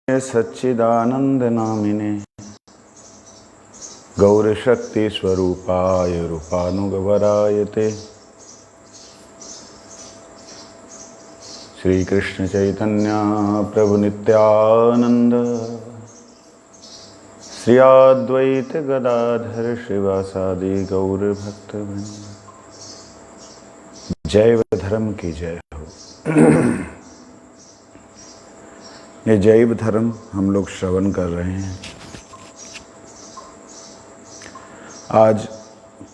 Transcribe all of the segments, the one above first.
सच्चिदानंद नामिने गौरशक्ति स्वरूपाय रूपानुगवरायते श्री कृष्ण चैतन्य प्रभु नित्यानंद श्री अद्वैत गदाधर शिवासादि गौर भक्तवृंद। जैव धर्म की जय हो। ये जैव धर्म हम लोग श्रवण कर रहे हैं। आज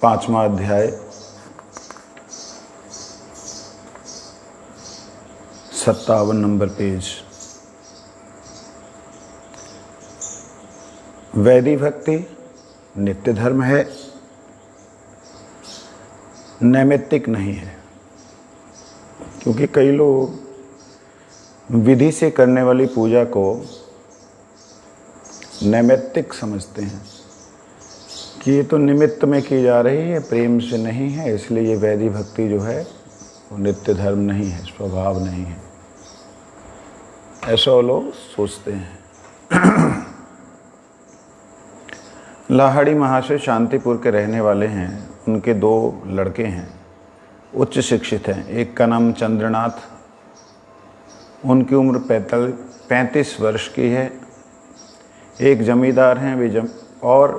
5वां अध्याय 57 नंबर पेज। वैदिक भक्ति नित्य धर्म है, नैमित्तिक नहीं है। क्योंकि कई लोग विधि से करने वाली पूजा को नैमित्तिक समझते हैं कि ये तो निमित्त में की जा रही है, प्रेम से नहीं है, इसलिए ये वैदिक भक्ति जो है वो नित्य धर्म नहीं है, स्वभाव नहीं है। ऐसा लोग सोचते हैं। लाहाड़ी महाशय शांतिपुर के रहने वाले हैं। उनके 2 लड़के हैं, उच्च शिक्षित हैं। एक का नाम चंद्रनाथ, उनकी उम्र 35 वर्ष की है। एक जमींदार हैं वे और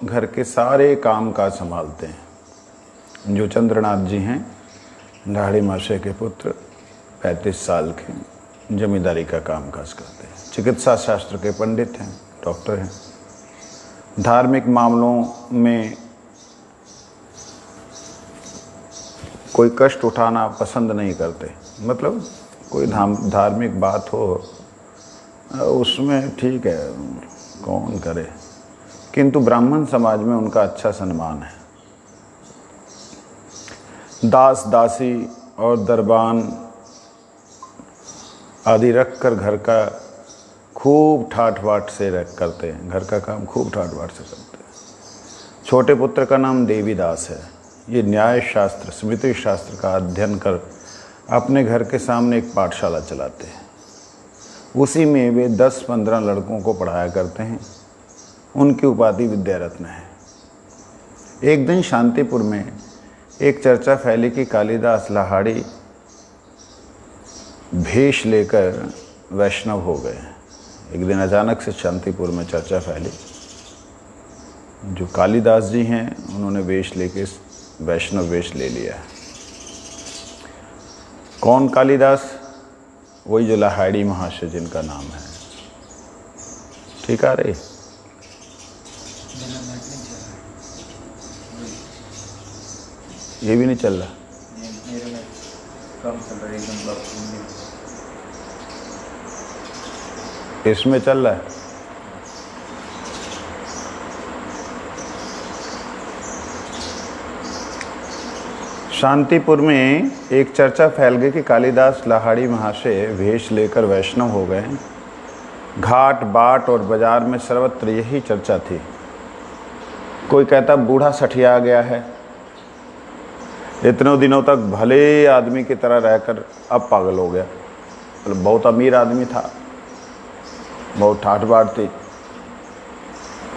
घर के सारे काम काज संभालते हैं। जो चंद्रनाथ जी हैं लाहाड़ी महाशय के पुत्र, 35 साल के, जमींदारी का काम काज करते हैं। चिकित्सा शास्त्र के पंडित हैं, डॉक्टर हैं। धार्मिक मामलों में कोई कष्ट उठाना पसंद नहीं करते। मतलब कोई धार्मिक बात हो उसमें ठीक है, कौन करे, किंतु ब्राह्मण समाज में उनका अच्छा सम्मान है। दास दासी और दरबान आदि रखकर घर का खूब ठाट बाट से करते हैं। घर का काम खूब ठाट बाट से करते हैं। छोटे पुत्र का नाम देवीदास है। ये न्याय शास्त्र, स्मृति शास्त्र का अध्ययन कर अपने घर के सामने एक पाठशाला चलाते हैं। उसी में वे 10-15 लड़कों को पढ़ाया करते हैं। उनकी उपाधि विद्यारत्न है। एक दिन शांतिपुर में एक चर्चा फैली कि कालिदास लाहाड़ी भेष लेकर वैष्णव हो गए। एक दिन अचानक से शांतिपुर में चर्चा फैली, जो कालिदास जी हैं उन्होंने वेश लेके वैष्णव वेश ले लिया है। कौन कालिदास? वही जो लाहाड़ी महाशय जिनका नाम है। ठीक आ रही? ये भी नहीं चल रहा। इसमें चल रहा है। शांतिपुर में एक चर्चा फैल गई कि कालिदास लाहाड़ी महाशय वेश लेकर वैष्णव हो गए। घाट बाट और बाजार में सर्वत्र यही चर्चा थी। कोई कहता बूढ़ा सठिया गया है, इतने दिनों तक भले आदमी की तरह रहकर अब पागल हो गया। मतलब बहुत अमीर आदमी था, बहुत ठाठ बाट थी,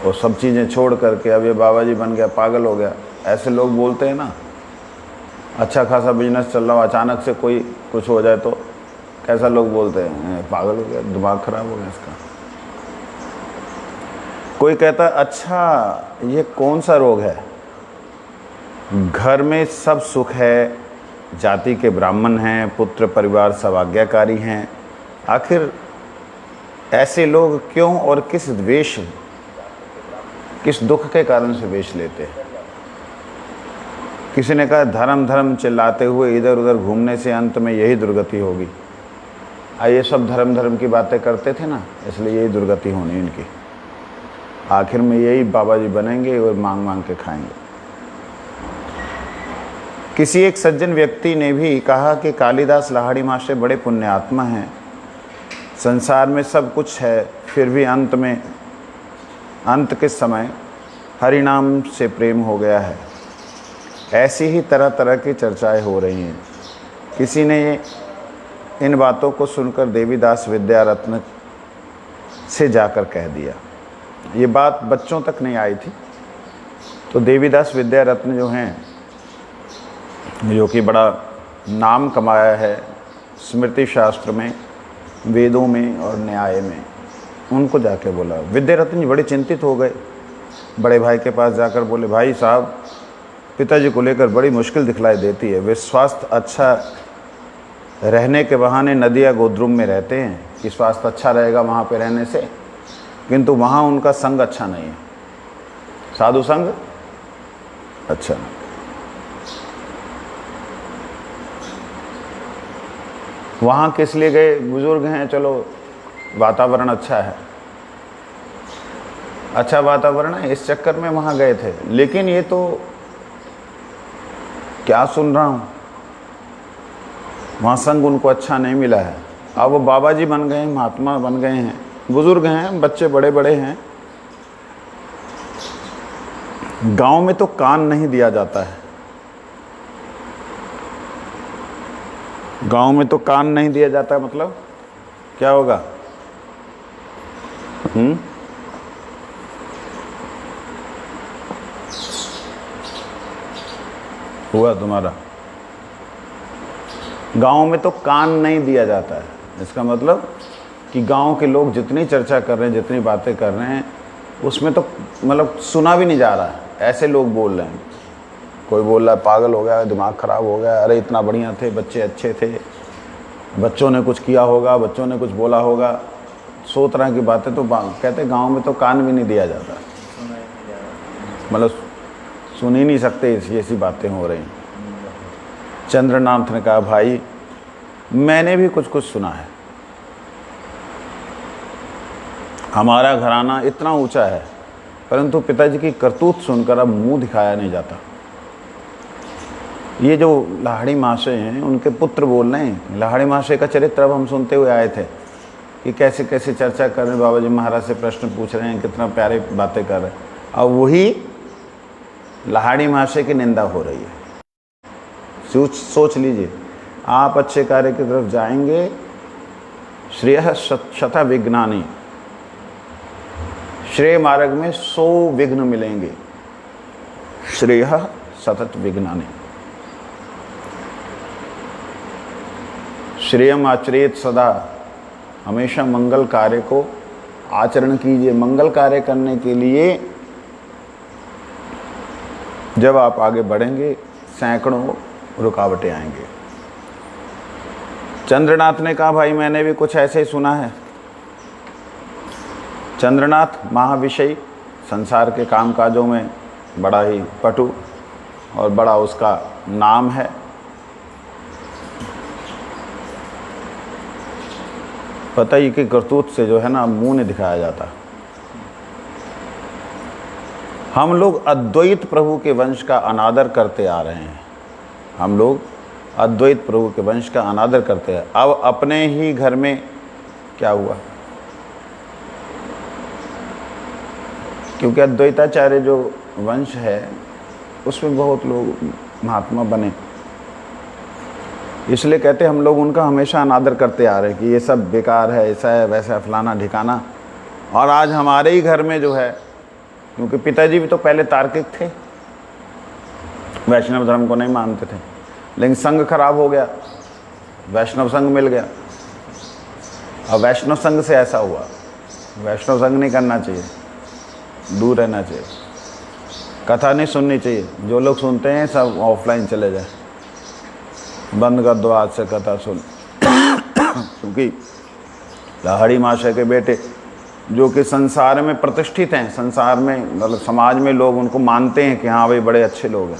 और सब चीज़ें छोड़ करके अब ये बाबा जी बन गया, पागल हो गया। ऐसे लोग बोलते हैं ना। अच्छा खासा बिजनेस चल रहा हो, अचानक से कोई कुछ हो जाए तो कैसा लोग बोलते हैं, पागल हो गया, दिमाग खराब हो गया इसका। कोई कहता अच्छा ये कौन सा रोग है, घर में सब सुख है, जाति के ब्राह्मण हैं, पुत्र परिवार सब आज्ञाकारी हैं, आखिर ऐसे लोग क्यों और किस द्वेष, किस दुख के कारण से वेश लेते हैं। किसी ने कहा धर्म धर्म चिल्लाते हुए इधर उधर घूमने से अंत में यही दुर्गति होगी। ये सब धर्म धर्म की बातें करते थे ना, इसलिए यही दुर्गति होनी इनकी। आखिर में यही बाबा जी बनेंगे और मांग मांग के खाएंगे। किसी एक सज्जन व्यक्ति ने भी कहा कि कालिदास लाहाड़ी महाशय बड़े पुण्यात्मा हैं, संसार में सब कुछ है, फिर भी अंत के समय हरिनाम से प्रेम हो गया है। ऐसी ही तरह तरह की चर्चाएं हो रही हैं। किसी ने इन बातों को सुनकर देवीदास विद्यारत्न से जाकर कह दिया। ये बात बच्चों तक नहीं आई थी, तो देवीदास विद्यारत्न जो हैं, जो कि बड़ा नाम कमाया है स्मृति शास्त्र में, वेदों में और न्याय में, उनको जाके बोला। विद्यारत्न जी बड़े चिंतित हो गए, बड़े भाई के पास जाकर बोले, भाई साहब, पिताजी को लेकर बड़ी मुश्किल दिखलाई देती है। वे स्वास्थ्य अच्छा रहने के बहाने नदिया गोद्रुम में रहते हैं कि स्वास्थ्य अच्छा रहेगा वहाँ पे रहने से, किंतु वहाँ उनका संग अच्छा नहीं है, साधु संग अच्छा। वहाँ किस लिए गए? बुजुर्ग हैं, चलो वातावरण अच्छा है, अच्छा वातावरण है, इस चक्कर में वहाँ गए थे। लेकिन ये तो क्या सुन रहा हूँ, वहाँ संग उनको अच्छा नहीं मिला है। अब वो बाबा जी बन गए हैं, महात्मा बन गए हैं, बुजुर्ग हैं, बच्चे बड़े बड़े हैं। गांव में तो कान नहीं दिया जाता है, गांव में तो कान नहीं दिया जाता, मतलब क्या होगा? हुआ तुम्हारा? गांव में तो कान नहीं दिया जाता है, इसका मतलब कि गांव के लोग जितनी चर्चा कर रहे हैं, जितनी बातें कर रहे हैं, उसमें तो मतलब सुना भी नहीं जा रहा है। ऐसे लोग बोल रहे हैं, कोई बोल रहा है पागल हो गया, दिमाग ख़राब हो गया, अरे इतना बढ़िया थे, बच्चे अच्छे थे, बच्चों ने कुछ किया होगा, बच्चों ने कुछ बोला होगा, 100 तरह की बातें। तो कहते गांव में तो कान भी नहीं दिया जाता, मतलब सुन ही नहीं सकते, ऐसी बातें हो रही हैं। चंद्रनाथ ने कहा, भाई मैंने भी कुछ कुछ सुना है, हमारा घराना इतना ऊंचा है, परंतु पिताजी की करतूत सुनकर अब मुंह दिखाया नहीं जाता। ये जो लाहड़ी महाशय हैं, उनके पुत्र बोल रहे हैं। लाहड़ी महाशय का चरित्र अब हम सुनते हुए आए थे कि कैसे कैसे चर्चा कर रहे हैं, बाबा जी महाराज से प्रश्न पूछ रहे हैं, कितना प्यारे बातें कर रहे हैं। अब वही लाहड़ी महाशय की निंदा हो रही है। सोच लीजिए, आप अच्छे कार्य की तरफ जाएंगे, श्रेय शत विघ्नानि, श्रेय मार्ग में 100 विघ्न मिलेंगे, श्रेय सतत विघ्नानि। श्रेयम आचरेत सदा, हमेशा मंगल कार्य को आचरण कीजिए। मंगल कार्य करने के लिए जब आप आगे बढ़ेंगे, सैकड़ों रुकावटें आएंगे। चंद्रनाथ ने कहा, भाई मैंने भी कुछ ऐसे ही सुना है। चंद्रनाथ महाविषयी, संसार के कामकाजों में बड़ा ही पटु और बड़ा उसका नाम है। पता ही कि करतूत से जो है ना मुंह नहीं दिखाया जाता। हम लोग अद्वैत प्रभु के वंश का अनादर करते आ रहे हैं, हम लोग अद्वैत प्रभु के वंश का अनादर करते हैं। अब अपने ही घर में क्या हुआ, क्योंकि अद्वैताचार्य जो वंश है उसमें बहुत लोग महात्मा बने, इसलिए कहते हम लोग उनका हमेशा अनादर करते आ रहे हैं कि ये सब बेकार है, ऐसा है, वैसा है, फलाना ढिकाना। और आज हमारे ही घर में जो है, क्योंकि पिताजी भी तो पहले तार्किक थे, वैष्णव धर्म को नहीं मानते थे, लेकिन संघ खराब हो गया, वैष्णव संघ मिल गया। अब वैष्णव संघ से ऐसा हुआ, वैष्णव संघ नहीं करना चाहिए, दूर रहना चाहिए, कथा नहीं सुननी चाहिए। जो लोग सुनते हैं सब ऑफलाइन चले जाए, बंद कर दो आज से कथा सुन। क्योंकि लाहड़ी महाशय के बेटे जो कि संसार में प्रतिष्ठित हैं, संसार में मतलब समाज में लोग उनको मानते हैं कि हाँ भाई बड़े अच्छे लोग हैं,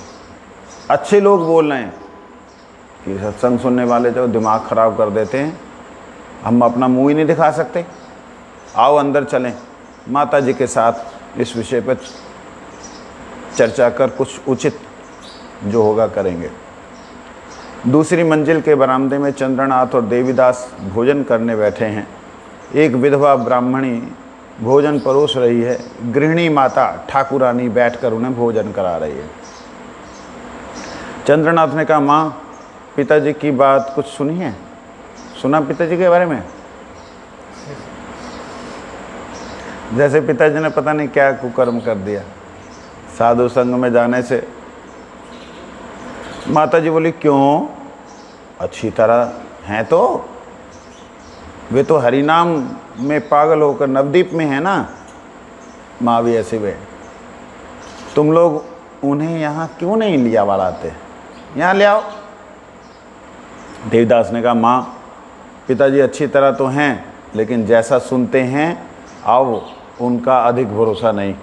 अच्छे लोग बोल रहे हैं कि सत्संग सुनने वाले जो दिमाग ख़राब कर देते हैं, हम अपना मुंह ही नहीं दिखा सकते। आओ अंदर चलें, माता जी के साथ इस विषय पर चर्चा कर कुछ उचित जो होगा करेंगे। दूसरी मंजिल के बरामदे में चंद्रनाथ और देवीदास भोजन करने बैठे हैं। एक विधवा ब्राह्मणी भोजन परोस रही है, गृहिणी माता ठाकुरानी बैठकर उन्हें भोजन करा रही है। चंद्रनाथ ने कहा, माँ पिताजी की बात कुछ सुनी है, सुना पिताजी के बारे में? जैसे पिताजी ने पता नहीं क्या कुकर्म कर दिया साधु संग में जाने से। माता जी बोली क्यों, अच्छी तरह हैं तो, वे तो हरिनाम में पागल होकर नवदीप में है ना, माँ भी ऐसे वे, तुम लोग उन्हें यहाँ क्यों नहीं लिया लाते, यहाँ ले आओ। देवीदास ने कहा माँ पिताजी अच्छी तरह तो हैं, लेकिन जैसा सुनते हैं आओ उनका अधिक भरोसा नहीं,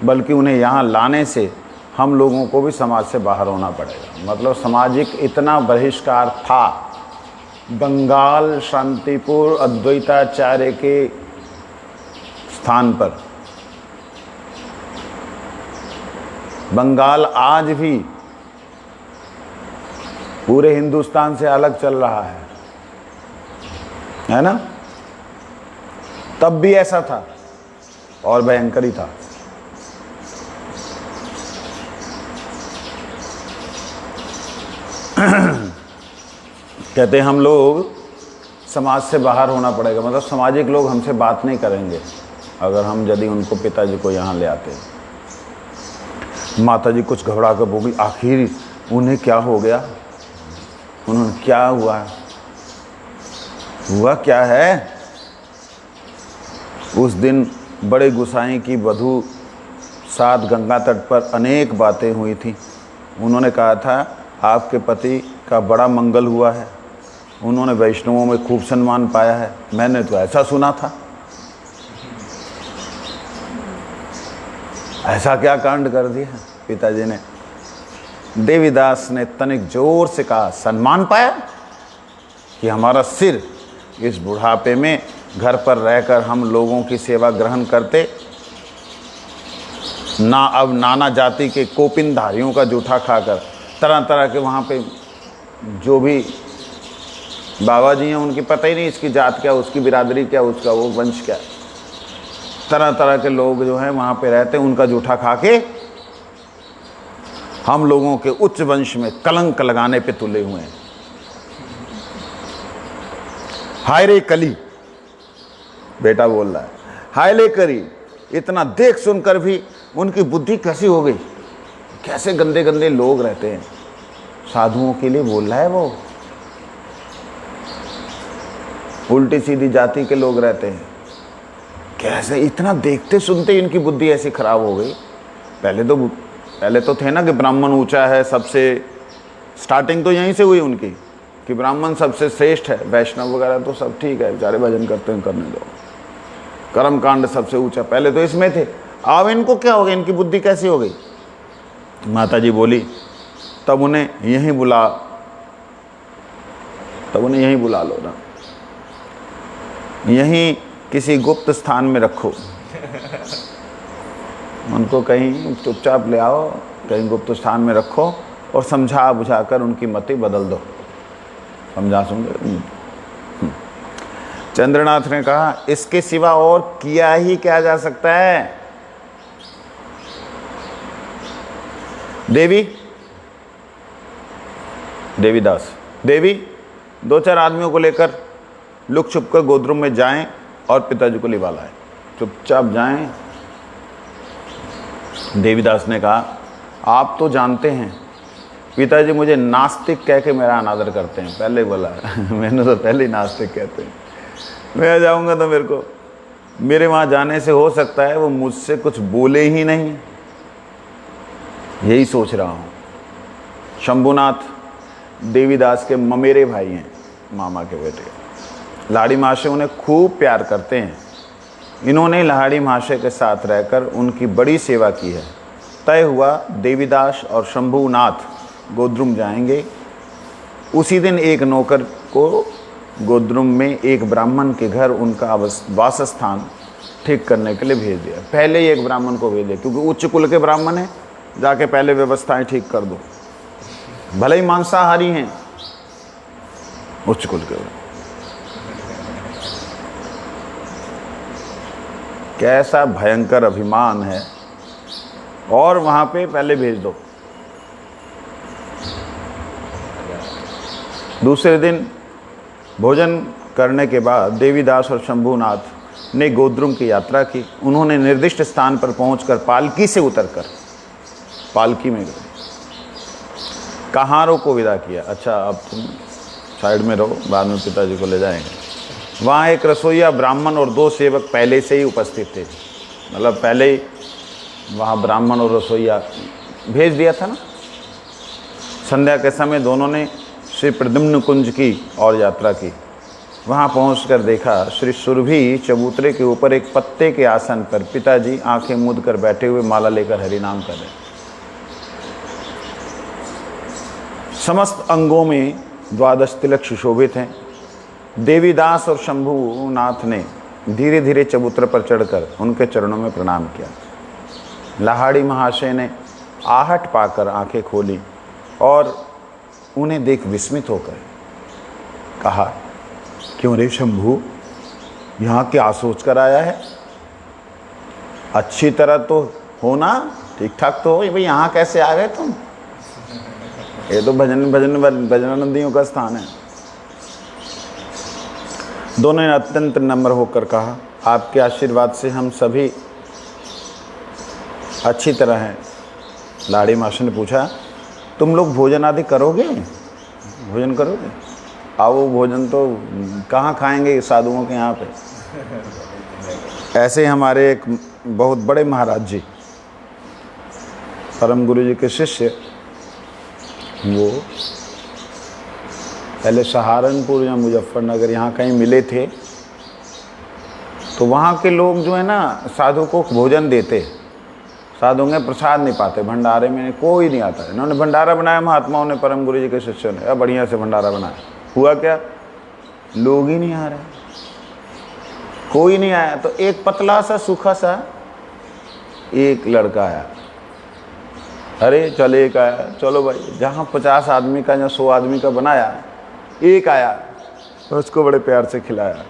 बल्कि उन्हें यहाँ लाने से हम लोगों को भी समाज से बाहर होना पड़ेगा। मतलब सामाजिक इतना बहिष्कार था। बंगाल शांतिपुर अद्वैताचार्य के स्थान पर बंगाल आज भी पूरे हिंदुस्तान से अलग चल रहा है ना। तब भी ऐसा था और भयंकर ही था। कहते हम लोग समाज से बाहर होना पड़ेगा, मतलब सामाजिक लोग हमसे बात नहीं करेंगे अगर हम यदि उनको पिताजी को यहाँ ले आते। माता जी कुछ घबरा कर बोली आखिर उन्हें क्या हो गया, उन्होंने क्या हुआ क्या है। उस दिन बड़े गुसाई की वधू साथ गंगा तट पर अनेक बातें हुई थी। उन्होंने कहा था आपके पति का बड़ा मंगल हुआ है, उन्होंने वैष्णवों में खूब सम्मान पाया है, मैंने तो ऐसा सुना था। ऐसा क्या कांड कर दिया पिताजी ने। देवीदास ने तनिक जोर से कहा सम्मान पाया कि हमारा सिर इस बुढ़ापे में घर पर रहकर हम लोगों की सेवा ग्रहण करते, ना अब नाना जाति के कोपिनधारियों का जूठा खाकर तरह तरह के वहाँ पे जो भी बाबा जी हैं उनकी पता ही नहीं इसकी जात क्या, उसकी बिरादरी क्या, उसका वो वंश क्या, तरह तरह के लोग जो हैं वहाँ पे रहते हैं, उनका जूठा खा के हम लोगों के उच्च वंश में कलंक लगाने पे तुले हुए हैं। हाय रे कली, बेटा बोल रहा है, हाय रे कली, इतना देख सुनकर भी उनकी बुद्धि कैसी हो गई, कैसे गंदे गंदे लोग रहते हैं। साधुओं के लिए बोल रहा है वो, उल्टी सीधी जाति के लोग रहते हैं, कैसे इतना देखते सुनते इनकी बुद्धि ऐसी खराब हो गई। पहले तो थे ना कि ब्राह्मण ऊंचा है सबसे, स्टार्टिंग तो यहीं से हुई उनकी कि ब्राह्मण सबसे श्रेष्ठ है, वैष्णव वगैरह तो सब ठीक है, बेचारे भजन करते हैं, करने दो, कर्म कांड सबसे ऊंचा, पहले तो इसमें थे। अब इनको क्या हो गया, इनकी बुद्धि कैसी हो गई। माता जी बोली तब उन्हें यहीं बुला लो ना, यहीं किसी गुप्त स्थान में रखो, उनको कहीं चुपचाप ले आओ, कहीं गुप्त स्थान में रखो और समझा बुझाकर उनकी मति बदल दो। समझा सुन। चंद्रनाथ ने कहा इसके सिवा और किया ही क्या जा सकता है। देवी 2-4 आदमियों को लेकर लुक छुप कर गोद्रुम में जाएं और पिताजी को लिवा लाएं, चुपचाप जाएं। देवीदास ने कहा आप तो जानते हैं पिताजी मुझे नास्तिक कह के मेरा अनादर करते हैं, पहले बोला मैंने तो पहले ही नास्तिक कहते हैं। मैं जाऊंगा तो मेरे वहाँ जाने से हो सकता है वो मुझसे कुछ बोले ही नहीं, यही सोच रहा हूँ। शंभुनाथ देवीदास के ममेरे भाई हैं, मामा के बेटे। लाड़ी महाशय उन्हें खूब प्यार करते हैं। इन्होंने लाड़ी महाशय के साथ रहकर उनकी बड़ी सेवा की है। तय हुआ देवीदास और शंभुनाथ गोद्रुम जाएंगे। उसी दिन एक नौकर को गोद्रुम में एक ब्राह्मण के घर उनका वासस्थान ठीक करने के लिए भेज दिया। पहले ही एक ब्राह्मण को भेज दिया क्योंकि उच्च कुल के ब्राह्मण हैं, जाके पहले व्यवस्थाएं ठीक कर दो। भले ही मांसाहारी हैं, उच्च कुल के। कैसा भयंकर अभिमान है, और वहां पे पहले भेज दो। दूसरे दिन भोजन करने के बाद देवीदास और शंभुनाथ ने गोद्रुम की यात्रा की। उन्होंने निर्दिष्ट स्थान पर पहुंचकर पालकी से उतरकर पालकी में गए, कहारों को विदा किया। अच्छा अब तुम साइड में रहो, बाद में पिताजी को ले जाएंगे। वहाँ एक रसोइया ब्राह्मण और 2 सेवक पहले से ही उपस्थित थे, मतलब पहले ही वहाँ ब्राह्मण और रसोइया भेज दिया था ना। संध्या के समय दोनों ने श्री प्रद्युम्न कुंज की और यात्रा की। वहाँ पहुंचकर देखा श्री सुरभि चबूतरे के ऊपर एक पत्ते के आसन पर पिताजी आंखें मूंद कर बैठे हुए माला लेकर हरिनाम कर रहे। समस्त अंगों में 12 तिलक सुशोभित हैं। देवीदास और शंभुनाथ ने धीरे धीरे चबूतरे पर चढ़कर उनके चरणों में प्रणाम किया। लाहाड़ी महाशय ने आहट पाकर आंखें खोली और उन्हें देख विस्मित होकर कहा, क्यों रे शंभू, यहाँ क्या सोच कर आया है? अच्छी तरह तो हो ना, ठीक ठाक तो हो भाई, यहाँ कैसे आ गए तुम? ये तो भजनानंदियों का स्थान है। दोनों ने अत्यंत नम्र होकर कहा, आपके आशीर्वाद से हम सभी अच्छी तरह हैं। लाड़ी मास्टर ने पूछा, तुम लोग भोजन आदि करोगे? भोजन करोगे? आओ, भोजन तो कहाँ खाएंगे साधुओं के यहाँ पे। ऐसे हमारे एक बहुत बड़े महाराज जी, परम गुरु जी के शिष्य, वो पहले सहारनपुर या मुजफ्फरनगर यहाँ कहीं मिले थे। तो वहाँ के लोग जो है ना साधु को भोजन देते, साधु में प्रसाद नहीं पाते, भंडारे में कोई नहीं आता। इन्होंने भंडारा बनाया, महात्माओं ने, परम गुरु जी के शिष्यों ने बढ़िया से भंडारा बनाया। हुआ क्या, लोग ही नहीं आ रहे, कोई नहीं आया। तो एक पतला सा सूखा सा एक लड़का आया, अरे चल एक आया, चलो भाई, जहाँ 50 आदमी का या 100 आदमी का बनाया, एक आया तो उसको बड़े प्यार से खिलाया।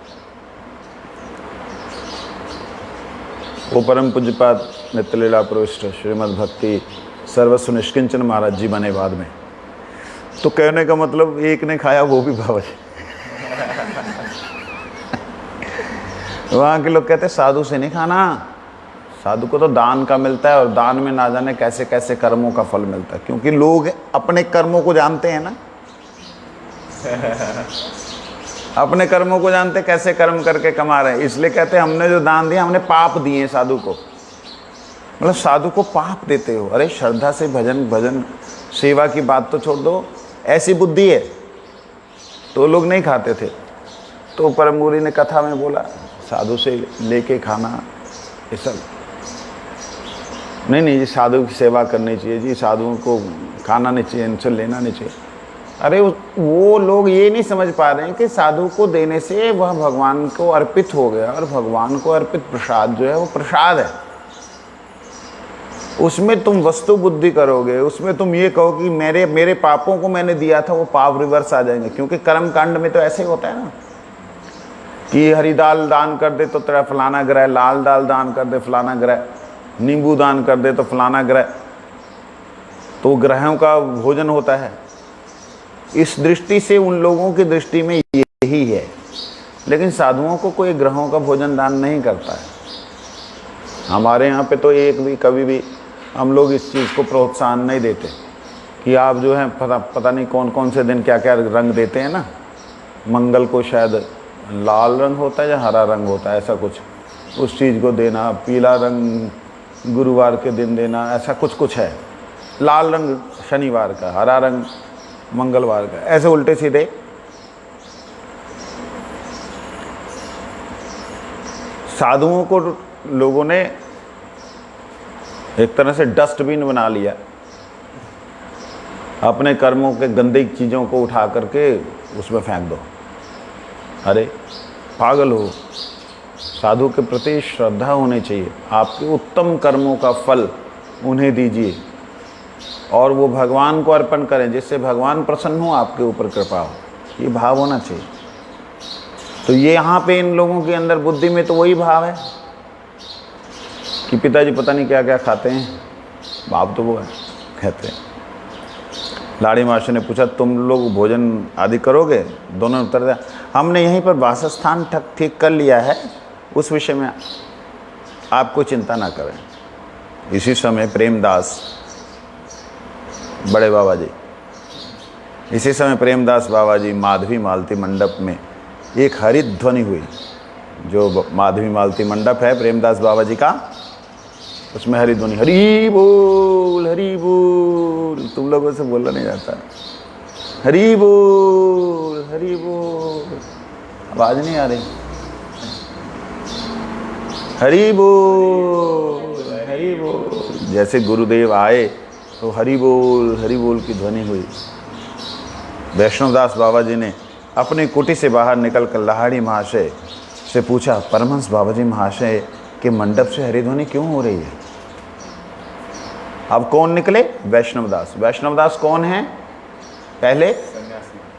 वो परम पूज्यपाद नित्यलीला प्रविष्ट श्रीमद् भक्ति सर्वस्व निष्किंचन महाराज जी बने बाद में। तो कहने का मतलब एक ने खाया वो भी बाबा जी। वहाँ के लोग कहते साधु से नहीं खाना, साधु को तो दान का मिलता है, और दान में ना जाने कैसे कैसे कर्मों का फल मिलता है, क्योंकि लोग अपने कर्मों को जानते हैं ना। अपने कर्मों को जानते, कैसे कर्म करके कमा रहे हैं, इसलिए कहते हैं हमने जो दान दिया हमने पाप दिए साधु को। मतलब साधु को पाप देते हो। अरे श्रद्धा से भजन सेवा की बात तो छोड़ दो, ऐसी बुद्धि है तो लोग नहीं खाते थे। तो परम गुरु ने कथा में बोला, साधु से लेके खाना ये सब नहीं जी, साधु की सेवा करनी चाहिए जी, साधुओं को खाना नहीं चाहिए, इनसे लेना नहीं चाहिए। अरे वो लोग ये नहीं समझ पा रहे हैं कि साधु को देने से वह भगवान को अर्पित हो गया, और भगवान को अर्पित प्रसाद जो है वो प्रसाद है। उसमें तुम वस्तु बुद्धि करोगे, उसमें तुम ये कहो कि मेरे पापों को मैंने दिया था, वो पाप रिवर्स आ जाएंगे। क्योंकि कर्म कांड में तो ऐसे ही होता है ना कि हरी दाल दान कर दे तो तेरा फलाना ग्रह, लाल दाल दान कर दे फलाना ग्रह, नींबू दान कर दे तो फलाना ग्रह। तो ग्रहों का भोजन होता है। इस दृष्टि से उन लोगों की दृष्टि में यही है, लेकिन साधुओं को कोई ग्रहों का भोजन दान नहीं करता है। हमारे यहाँ पे तो एक भी कभी भी हम लोग इस चीज़ को प्रोत्साहन नहीं देते कि आप जो है पता नहीं कौन कौन से दिन क्या क्या रंग देते हैं ना। मंगल को शायद लाल रंग होता है या हरा रंग होता है, ऐसा कुछ, उस चीज़ को देना। पीला रंग गुरुवार के दिन देना, ऐसा कुछ है। लाल रंग शनिवार का, हरा रंग मंगलवार का, ऐसे उल्टे सीधे। साधुओं को लोगों ने एक तरह से डस्टबिन बना लिया, अपने कर्मों के गंदी चीज़ों को उठा करके उसमें फेंक दो। अरे पागल हो, साधु के प्रति श्रद्धा होनी चाहिए। आपके उत्तम कर्मों का फल उन्हें दीजिए और वो भगवान को अर्पण करें, जिससे भगवान प्रसन्न हो, आपके ऊपर कृपा हो, ये भाव होना चाहिए। तो ये यहाँ पे इन लोगों के अंदर बुद्धि में तो वही भाव है कि पिताजी पता नहीं क्या क्या खाते हैं, बाप तो वो है कहते हैं। लाड़ी मास्टर ने पूछा, तुम लोग भोजन आदि करोगे? दोनों उत्तर दिया, हमने यहीं पर वासस्थान ठीक कर लिया है, उस विषय में आपको चिंता ना करें। इसी समय प्रेमदास बड़े बाबा जी, इसी समय प्रेमदास बाबा जी माधवी मालती मंडप में एक हरित ध्वनि हुई। जो माधवी मालती मंडप है प्रेमदास बाबा जी का, उसमें हरित ध्वनि, हरि बोल हरि बोल। तुम लोगों से बोलना नहीं जाता, हरि बोल हरि बोल। आवाज नहीं आ रही, हरि बोल हरि बोल। जैसे गुरुदेव आए तो हरि बोल की ध्वनि हुई। वैष्णवदास बाबा जी ने अपनी कुटी से बाहर निकलकर लाहाड़ी महाशय से पूछा, परमहंस बाबा जी महाशय के मंडप से हरिध्वनि क्यों हो रही है? अब कौन निकले? वैष्णवदास। वैष्णवदास कौन है? पहले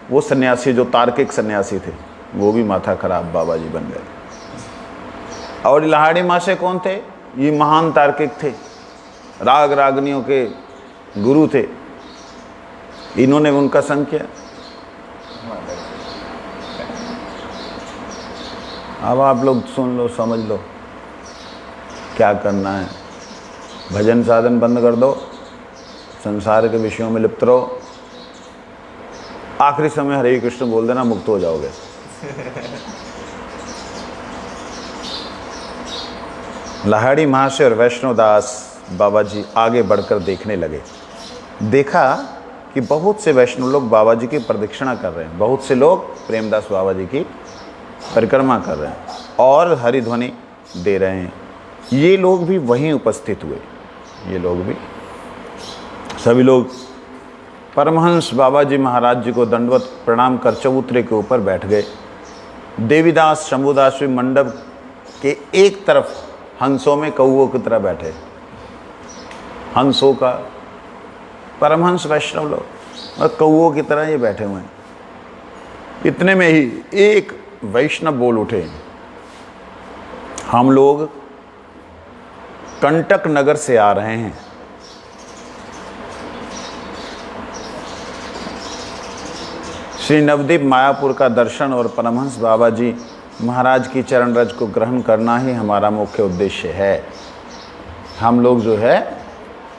वो सन्यासी जो तार्किक सन्यासी थे, वो भी माथा खराब बाबा जी बन गए। और लाहाड़ी महाशय कौन थे? ये महान तार्किक थे, राग रागनियों के गुरु थे। इन्होंने उनका संग किया। अब आप लोग सुन लो, समझ लो क्या करना है। भजन साधन बंद कर दो, संसार के विषयों में लिप्त रहो, आखिरी समय हरे कृष्ण बोल देना, मुक्त हो जाओगे। लाहाड़ी महाशय और वैष्णवदास बाबा जी आगे बढ़कर देखने लगे। देखा कि बहुत से वैष्णव लोग बाबा जी की प्रदक्षिणा कर रहे हैं, बहुत से लोग प्रेमदास बाबा जी की परिक्रमा कर रहे हैं और हरिध्वनि दे रहे हैं। ये लोग भी वहीं उपस्थित हुए। ये लोग भी, सभी लोग परमहंस बाबा जी महाराज जी को दंडवत प्रणाम कर चबूतरे के ऊपर बैठ गए। देवीदास शंभुदास भी मंडप के एक तरफ हंसों में कौओं की तरह बैठे। हंसों का परमहंस वैष्णव लोग और कौओं की तरह ये बैठे हुए हैं। इतने में ही एक वैष्णव बोल उठे, हम लोग कंटक नगर से आ रहे हैं। श्री नवदीप मायापुर का दर्शन और परमहंस बाबा जी महाराज की चरण रज को ग्रहण करना ही हमारा मुख्य उद्देश्य है। हम लोग जो है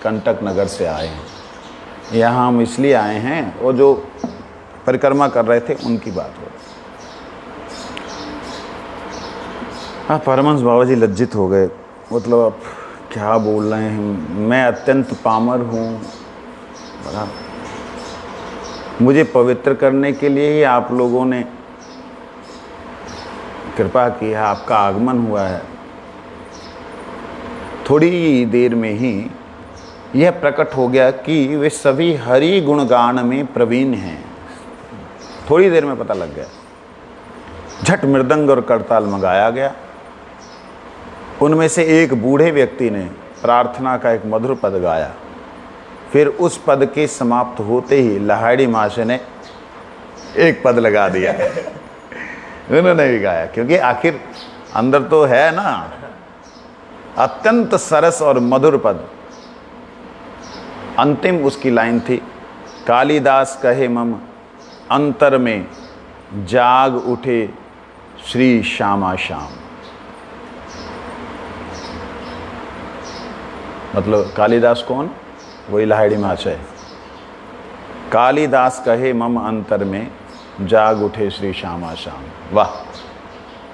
कंटक नगर से आए हैं। यहाँ हम इसलिए आए हैं, वो जो परिक्रमा कर रहे थे उनकी बात हो। हाँ, परमहंस बाबा जी लज्जित हो गए। मतलब अब क्या बोल रहे हैं, मैं अत्यंत पामर हूँ, बड़ा मुझे पवित्र करने के लिए ही आप लोगों ने कृपा की है, आपका आगमन हुआ है। थोड़ी देर में ही यह प्रकट हो गया कि वे सभी हरि गुणगान में प्रवीण हैं। थोड़ी देर में पता लग गया। झट मृदंग और करताल मंगाया गया। उनमें से एक बूढ़े व्यक्ति ने प्रार्थना का एक मधुर पद गाया। फिर उस पद के समाप्त होते ही लाहाड़ी महाशय ने एक पद लगा दिया। उन्होंने भी गाया, क्योंकि आखिर अंदर तो है ना, अत्यंत सरस और मधुर पद। अंतिम उसकी लाइन थी, कालिदास कहे मम अंतर में जाग उठे श्री श्यामा श्याम। मतलब कालिदास कौन? वही लाहिड़ी महाशय। कालिदास कहे मम अंतर में जाग उठे श्री श्यामा श्याम। वाह,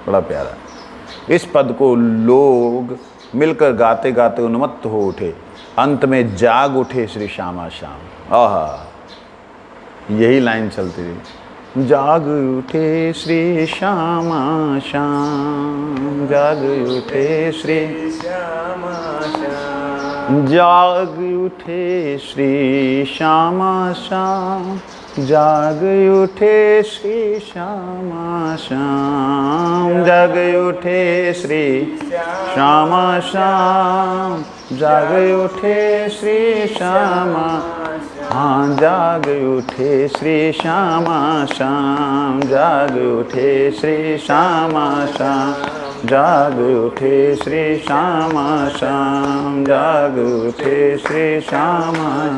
बड़ा प्यारा। इस पद को लोग मिलकर गाते गाते उन्मत्त हो उठे। अंत में जाग उठे श्री श्यामा श्याम। आहा, यही लाइन चलती रही। जाग उठे श्री श्यामा श्याम, जाग उठे श्री श्यामा श्याम, जाग उठे श्री श्यामा श्याम, जाग उठे श्री श्यामा श्याम, जाग उठे श्री श्यामा श्याम, जाग उठे श्री श्यामा, हाँ जाग उठे श्री श्यामा श्याम, जाग उठे श्री श्यामा श्याम, जाग उठे श्री श्यामा श्याम, जाग उठे श्री श्यामा,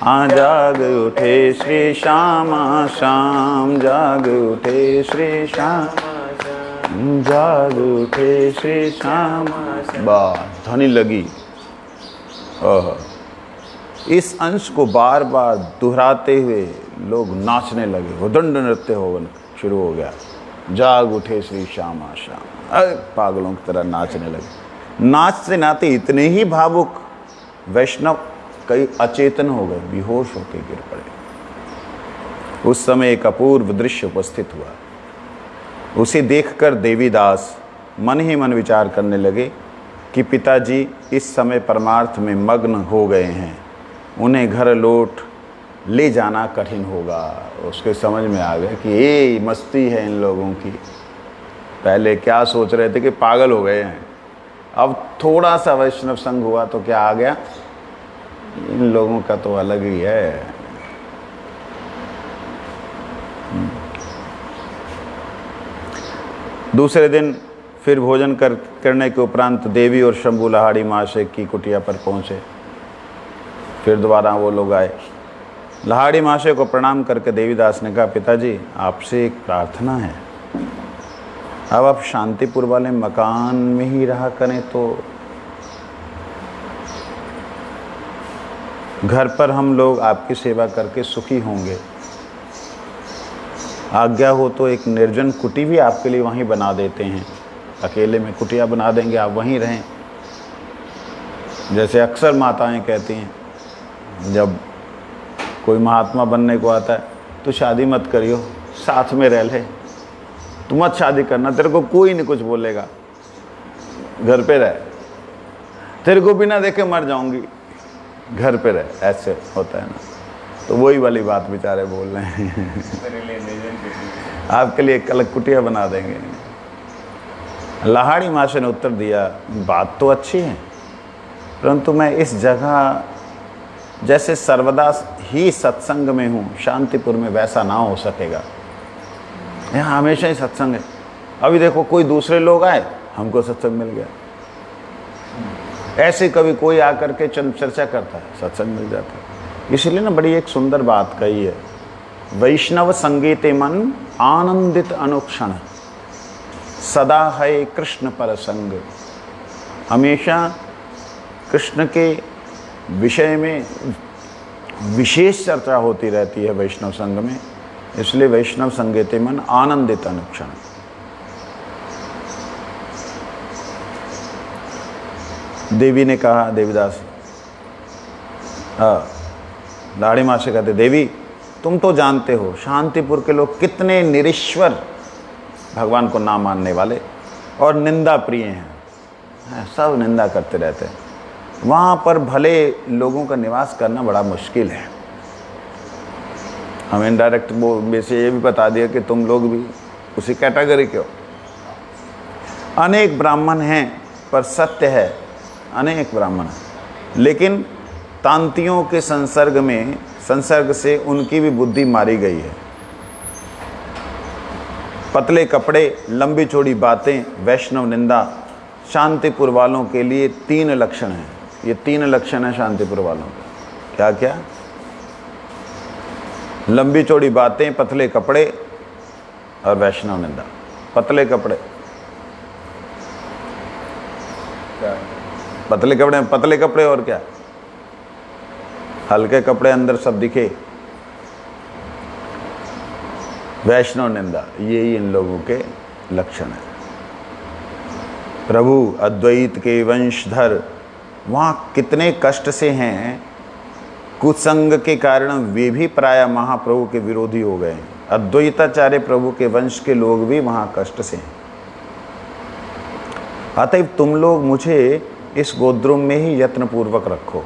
हाँ जाग उठे श्री श्यामा श्याम, जाग उठे श्री श्यामा, जाग उठे श्री श्यामा श्याम। बस ध्वनि लगी। इस अंश को बार बार दोहराते हुए लोग नाचने लगे, उदंड नृत्य हो शुरू हो गया। जाग उठे श्री श्यामा श्याम, अरे पागलों की तरह नाचने लगे। नाचते नाचते इतने ही भावुक वैष्णव कई अचेतन हो गए, बेहोश होकर गिर पड़े। उस समय एक अपूर्व दृश्य उपस्थित हुआ। उसे देखकर देवीदास मन ही मन विचार करने लगे कि पिताजी इस समय परमार्थ में मग्न हो गए हैं, उन्हें घर लौट ले जाना कठिन होगा। उसके समझ में आ गया कि ये मस्ती है इन लोगों की। पहले क्या सोच रहे थे कि पागल हो गए हैं, अब थोड़ा सा वैष्णव संग हुआ तो क्या आ गया, इन लोगों का तो अलग ही है। दूसरे दिन फिर भोजन करने के उपरांत देवी और शंभू लहाड़ी महाशय की कुटिया पर पहुँचे। फिर दोबारा वो लोग आए। लहाड़ी महाशय को प्रणाम करके देवीदास ने कहा, पिताजी आपसे एक प्रार्थना है, अब आप शांतिपुर वाले मकान में ही रहा करें तो घर पर हम लोग आपकी सेवा करके सुखी होंगे। आज्ञा हो तो एक निर्जन कुटी भी आपके लिए वहीं बना देते हैं, अकेले में कुटिया बना देंगे, आप वहीं रहें। जैसे अक्सर माताएं कहती हैं, जब कोई महात्मा बनने को आता है तो शादी मत करियो, साथ में रह ले, तू मत शादी करना, तेरे को कोई नहीं कुछ बोलेगा, घर पे रह, तेरे को बिना देखे मर जाऊंगी, घर पे रह। ऐसे होता है ना, तो वही वाली बात बेचारे बोल रहे हैं। आपके लिए एक अलग कुटिया बना देंगे। लहाड़ी महाशय ने उत्तर दिया, बात तो अच्छी है, परंतु मैं इस जगह जैसे सर्वदा ही सत्संग में हूँ, शांतिपुर में वैसा ना हो सकेगा। यहाँ हमेशा ही सत्संग है। अभी देखो कोई दूसरे लोग आए, हमको सत्संग मिल गया, ऐसे कभी कोई आकर के चंद चर्चा करता है, सत्संग मिल जाता है। इसलिए ना बड़ी एक सुंदर बात कही है, वैष्णव संगीते मन आनंदित अनुक्षण, सदा है कृष्ण पर संग। हमेशा कृष्ण के विषय में विशेष चर्चा होती रहती है वैष्णव संघ में, इसलिए वैष्णव संगीते मन आनंदित अनुक्षण। देवी ने कहा, देवीदास लाड़ी माँ से कहते, देवी तुम तो जानते हो शांतिपुर के लोग कितने निरीश्वर, भगवान को ना मानने वाले और निंदा प्रिय हैं, सब निंदा करते रहते हैं। वहाँ पर भले लोगों का निवास करना बड़ा मुश्किल है। हम इनडायरेक्ट वो वैसे ये भी बता दिया कि तुम लोग भी उसी कैटेगरी के हो। अनेक ब्राह्मण हैं, पर सत्य है अनेक ब्राह्मण हैं, लेकिन तांतियों के संसर्ग से उनकी भी बुद्धि मारी गई है। पतले कपड़े, लंबी चौड़ी बातें, वैष्णव निंदा, शांतिपुर वालों के लिए 3 लक्षण हैं। ये 3 लक्षण है शांतिपुर वालों के। क्या क्या? लंबी चौड़ी बातें, पतले कपड़े और वैष्णव निंदा। पतले कपड़े, पतले कपड़े और क्या? हल्के कपड़े, अंदर सब दिखे। वैष्णव निंदा, यही इन लोगों के लक्षण है। प्रभु अद्वैत के वंशधर वहाँ कितने कष्ट से हैं, कुसंग के कारण वे भी प्राय महाप्रभु के विरोधी हो गए। अद्वैताचार्य प्रभु के वंश के लोग भी वहाँ कष्ट से हैं। अतएव तुम लोग मुझे इस गोद्रुम में ही यत्नपूर्वक रखो।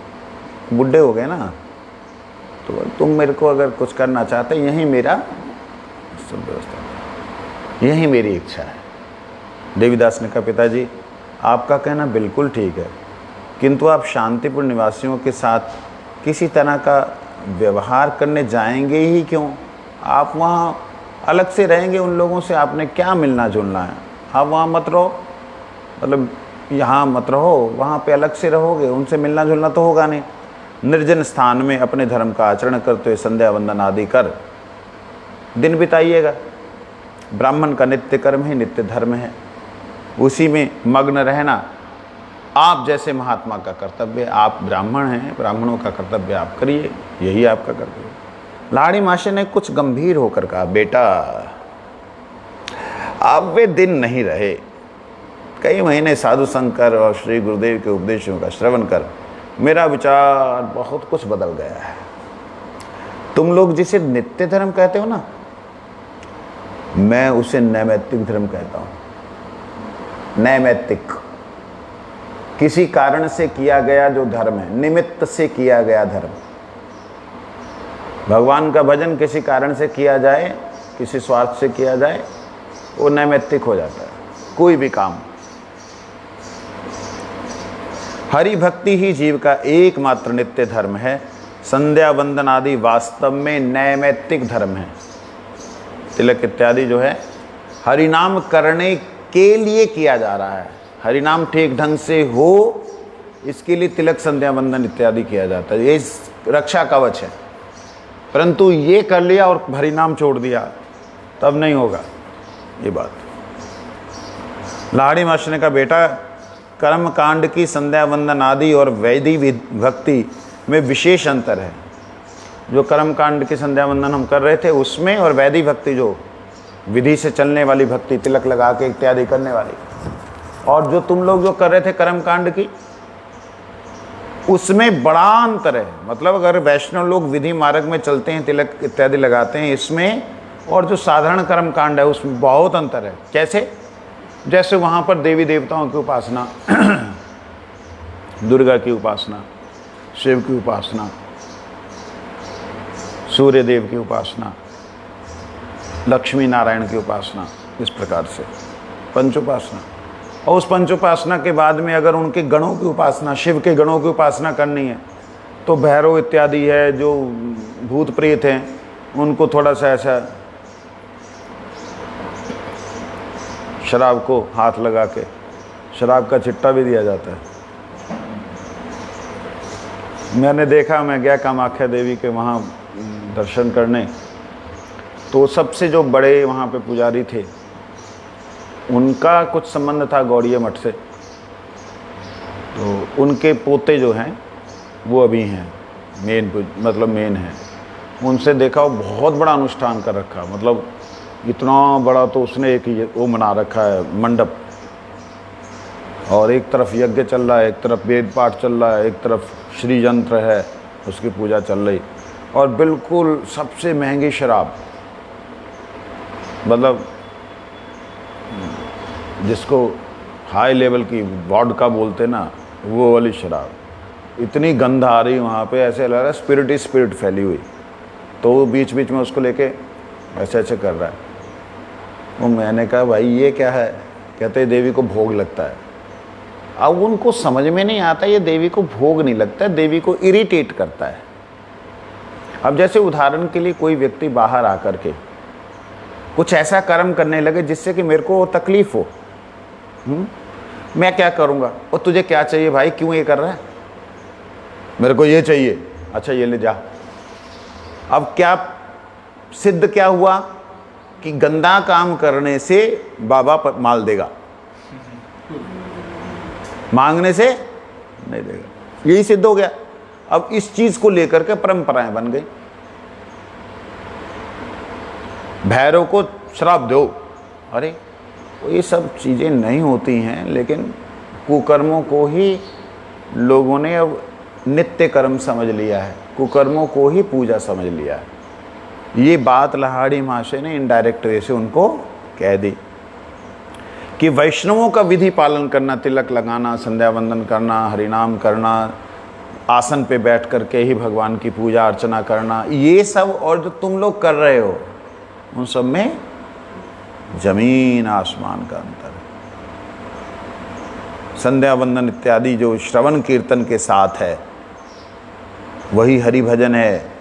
बुढ़े हो गए ना, तो तुम मेरे को अगर कुछ करना चाहते, यही मेरा सब व्यवस्था, यही मेरी इच्छा है। देवीदास ने कहा, पिताजी आपका कहना बिल्कुल ठीक है, किंतु आप शांतिपुर निवासियों के साथ किसी तरह का व्यवहार करने जाएंगे ही क्यों? आप वहाँ अलग से रहेंगे उन लोगों से, आपने क्या मिलना जुलना है? आप वहाँ मत रहो, मतलब यहाँ मत रहो, वहाँ पे अलग से रहोगे, उनसे मिलना जुलना तो होगा नहीं। निर्जन स्थान में अपने धर्म का आचरण करते हुए संध्या वंदन आदि कर दिन बिताइएगा। ब्राह्मण का नित्य कर्म ही नित्य धर्म है, उसी में मग्न रहना आप जैसे महात्मा का कर्तव्य है। आप ब्राह्मण हैं, ब्राह्मणों का कर्तव्य आप करिए, यही आपका कर्तव्य है। लाड़ी मासी ने कुछ गंभीर होकर कहा, बेटा अब वे दिन नहीं रहे। कई महीने साधु शंकर और श्री गुरुदेव के उपदेशों का श्रवण कर मेरा विचार बहुत कुछ बदल गया है। तुम लोग जिसे नित्य धर्म कहते हो ना, मैं उसे नैमित्तिक धर्म कहता हूं। नैमित्तिक, किसी कारण से किया गया जो धर्म है, निमित्त से किया गया धर्म। भगवान का भजन किसी कारण से किया जाए, किसी स्वार्थ से किया जाए, वो नैमित्तिक हो जाता है। कोई भी काम, हरि भक्ति ही जीव का एकमात्र नित्य धर्म है। संध्या वंदन आदि वास्तव में नैमित्तिक धर्म है। तिलक इत्यादि जो है हरिनाम करने के लिए किया जा रहा है। हरिनाम ठीक ढंग से हो, इसके लिए तिलक संध्या वंदन इत्यादि किया जाता है। ये रक्षा कवच है। परंतु ये कर लिया और हरिनाम छोड़ दिया तब नहीं होगा ये बात। लाड़ी मास्टर का बेटा, कर्म कांड की संध्या वंदन आदि और वैदिक भक्ति में विशेष अंतर है। जो कर्म कांड की संध्या वंदन हम कर रहे थे उसमें, और वैदिक भक्ति जो विधि से चलने वाली भक्ति, तिलक लगा के इत्यादि करने वाली, और जो तुम लोग जो कर रहे थे कर्म कांड की, उसमें बड़ा अंतर है। मतलब अगर वैष्णव लोग विधि मार्ग में चलते हैं, तिलक इत्यादि लगाते हैं इसमें, और जो साधारण कर्म कांड है उसमें बहुत अंतर है। कैसे? जैसे वहाँ पर देवी देवताओं की उपासना, दुर्गा की उपासना, शिव की उपासना, सूर्य देव की उपासना, लक्ष्मी नारायण की उपासना, इस प्रकार से पंचोपासना। और उस पंचोपासना के बाद में अगर उनके गणों की उपासना, शिव के गणों की उपासना करनी है, तो भैरव इत्यादि है, जो भूत प्रेत हैं, उनको थोड़ा सा ऐसा शराब को हाथ लगा के शराब का चिट्टा भी दिया जाता है। मैंने देखा, मैं गया कामाख्या देवी के वहाँ दर्शन करने, तो सबसे जो बड़े वहाँ पे पुजारी थे, उनका कुछ संबंध था गौड़ीय मठ से। तो उनके पोते जो हैं वो अभी हैं मेन हैं। उनसे देखा, वो बहुत बड़ा अनुष्ठान कर रखा, मतलब इतना बड़ा। तो उसने एक वो बना रखा है मंडप, और एक तरफ यज्ञ चल रहा है, एक तरफ वेद पाठ चल रहा है, एक तरफ श्री यंत्र है, उसकी पूजा चल रही, और बिल्कुल सबसे महंगी शराब, मतलब जिसको हाई लेवल की वोडका बोलते ना, वो वाली शराब। इतनी गंध आ रही वहाँ पे, ऐसे लग रहा है स्पिरिट ही स्पिरिट फैली हुई। तो वो बीच बीच में उसको लेके ऐसे ऐसे कर रहा है। वो मैंने कहा भाई ये क्या है? कहते देवी को भोग लगता है। अब उनको समझ में नहीं आता ये देवी को भोग नहीं लगता है, देवी को इरिटेट करता है। अब जैसे उदाहरण के लिए कोई व्यक्ति बाहर आकर के कुछ ऐसा कर्म करने लगे जिससे कि मेरे को तकलीफ हो, मैं क्या करूँगा? और तुझे क्या चाहिए भाई, क्यों ये कर रहा है? मेरे को ये चाहिए। अच्छा ये ले जा। अब क्या सिद्ध क्या हुआ कि गंदा काम करने से बाबा माल देगा, मांगने से नहीं देगा। यही सिद्ध हो गया। अब इस चीज को लेकर के परंपराएं बन गई। भैरव को श्राप दो, अरे ये सब चीजें नहीं होती हैं, लेकिन कुकर्मों को ही लोगों ने अब नित्य कर्म समझ लिया है, कुकर्मों को ही पूजा समझ लिया है। ये बात लाड़ी महाशय ने इनडायरेक्ट वे से उनको कह दी कि वैष्णवों का विधि पालन करना, तिलक लगाना, संध्या वंदन करना, हरिनाम करना, आसन पे बैठ करके ही भगवान की पूजा अर्चना करना, ये सब और जो तुम लोग कर रहे हो उन सब में जमीन आसमान का अंतर है। संध्या वंदन इत्यादि जो श्रवण कीर्तन के साथ है वही हरि भजन है।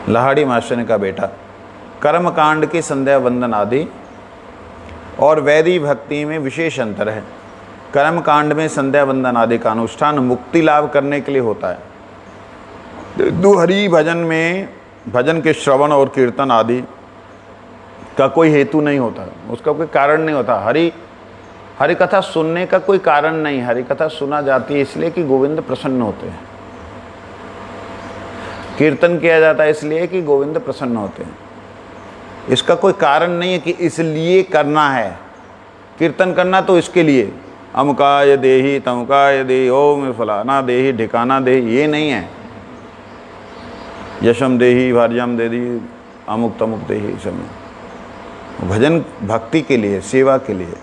लाड़ी मास्टर ने कहा बेटा, कर्म कांड की संध्या वंदन आदि और वैदिक भक्ति में विशेष अंतर है। कर्म कांड में संध्या वंदन आदि का अनुष्ठान मुक्ति लाभ करने के लिए होता है। हरि भजन में भजन के श्रवण और कीर्तन आदि का कोई हेतु नहीं होता, उसका कोई कारण नहीं होता। हरि कथा सुनने का कोई कारण नहीं। हरि कथा सुना जाती है इसलिए कि गोविंद प्रसन्न होते हैं। कीर्तन किया जाता है इसलिए कि गोविंद प्रसन्न होते हैं। इसका कोई कारण नहीं है कि इसलिए करना है। कीर्तन करना तो इसके लिए, अमुकाय देहि तमुकाय देहि, ओम फलाना देहि ढिकाना देहि, ये नहीं है। यशम देहि भार्यम देहि अमुक तमुक देहि, सब भजन भक्ति के लिए, सेवा के लिए।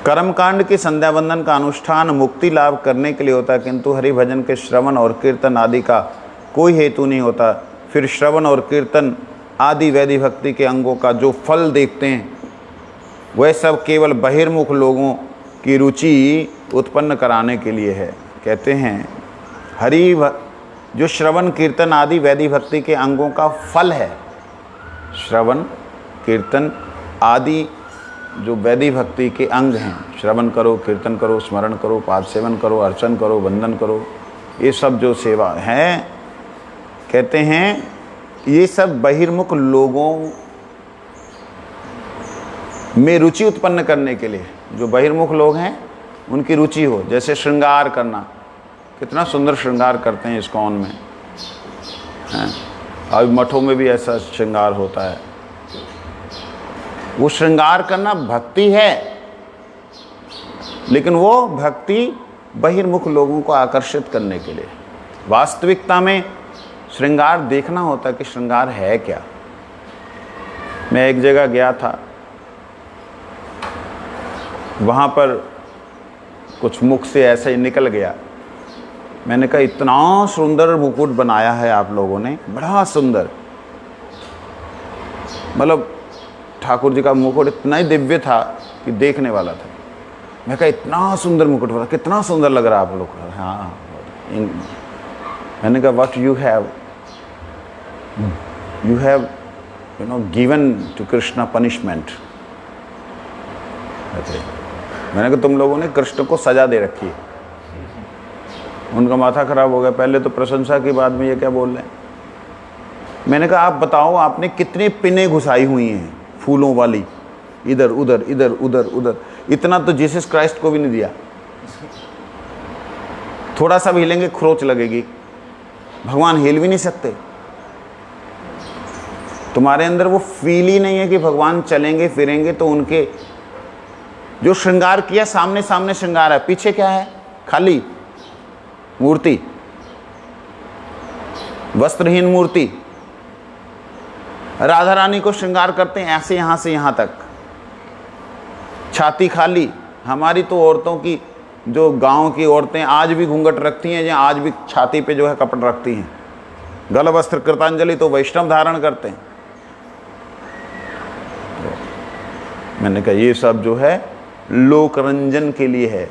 कर्मकांड के संध्या वंदन का अनुष्ठान मुक्ति लाभ करने के लिए होता है, किंतु हरि भजन के श्रवण और कीर्तन आदि का कोई हेतु नहीं होता। फिर श्रवण और कीर्तन आदि वैदिक भक्ति के अंगों का जो फल देखते हैं वह सब केवल बहिर्मुख लोगों की रुचि उत्पन्न कराने के लिए है। कहते हैं जो श्रवण कीर्तन आदि वैदिक भक्ति के अंगों का फल है, श्रवण कीर्तन आदि जो वैदिक भक्ति के अंग हैं, श्रवण करो, कीर्तन करो, स्मरण करो, पाद सेवन करो, अर्चन करो, वंदन करो, ये सब जो सेवा है, कहते हैं ये सब बहिर्मुख लोगों में रुचि उत्पन्न करने के लिए, जो बहिर्मुख लोग हैं उनकी रुचि हो। जैसे श्रृंगार करना, कितना सुंदर श्रृंगार करते हैं इस्कॉन में, हैं? अभी मठों में भी ऐसा श्रृंगार होता है। वो श्रृंगार करना भक्ति है, लेकिन वो भक्ति बहिर्मुख लोगों को आकर्षित करने के लिए। वास्तविकता में श्रृंगार देखना होता है कि श्रृंगार है क्या। मैं एक जगह गया था, वहाँ पर कुछ मुख से ऐसे ही निकल गया। मैंने कहा इतना सुंदर मुकुट बनाया है आप लोगों ने, बड़ा सुंदर। मतलब ठाकुर जी का मुकुट इतना ही दिव्य था कि देखने वाला था। मैं कहा इतना सुंदर मुकुट बना, कितना सुंदर लग रहा है आप लोग। हाँ, मैंने कहा what you have given to Krishna punishment. मैंने कहा तुम लोगों ने कृष्ण को सजा दे रखी है। उनका माथा खराब हो गया। पहले तो प्रशंसा की, बाद में ये क्या बोल रहे हैं। मैंने कहा आप बताओ आपने कितनी पिनें घुसाई हुई हैं फूलों वाली, इधर उधर इधर उधर उधर। इतना तो जीसस क्राइस्ट को भी नहीं दिया। थोड़ा सा भी हिलेंगे खरोच लगेगी। भगवान हिल भी नहीं सकते। तुम्हारे अंदर वो फील ही नहीं है कि भगवान चलेंगे फिरेंगे। तो उनके जो श्रृंगार किया, सामने सामने श्रृंगार है, पीछे क्या है? खाली मूर्ति, वस्त्रहीन मूर्ति। राधा रानी को श्रृंगार करते हैं ऐसे, यहां से यहां तक, छाती खाली। हमारी तो औरतों की, जो गांव की औरतें आज भी घूंघट रखती हैं, या आज भी छाती पे जो है कपड़ा रखती हैं। गल वस्त्र कृतांजलि तो वैष्णव धारण करते हैं। मैंने कहा ये सब जो है लोक रंजन के लिए है,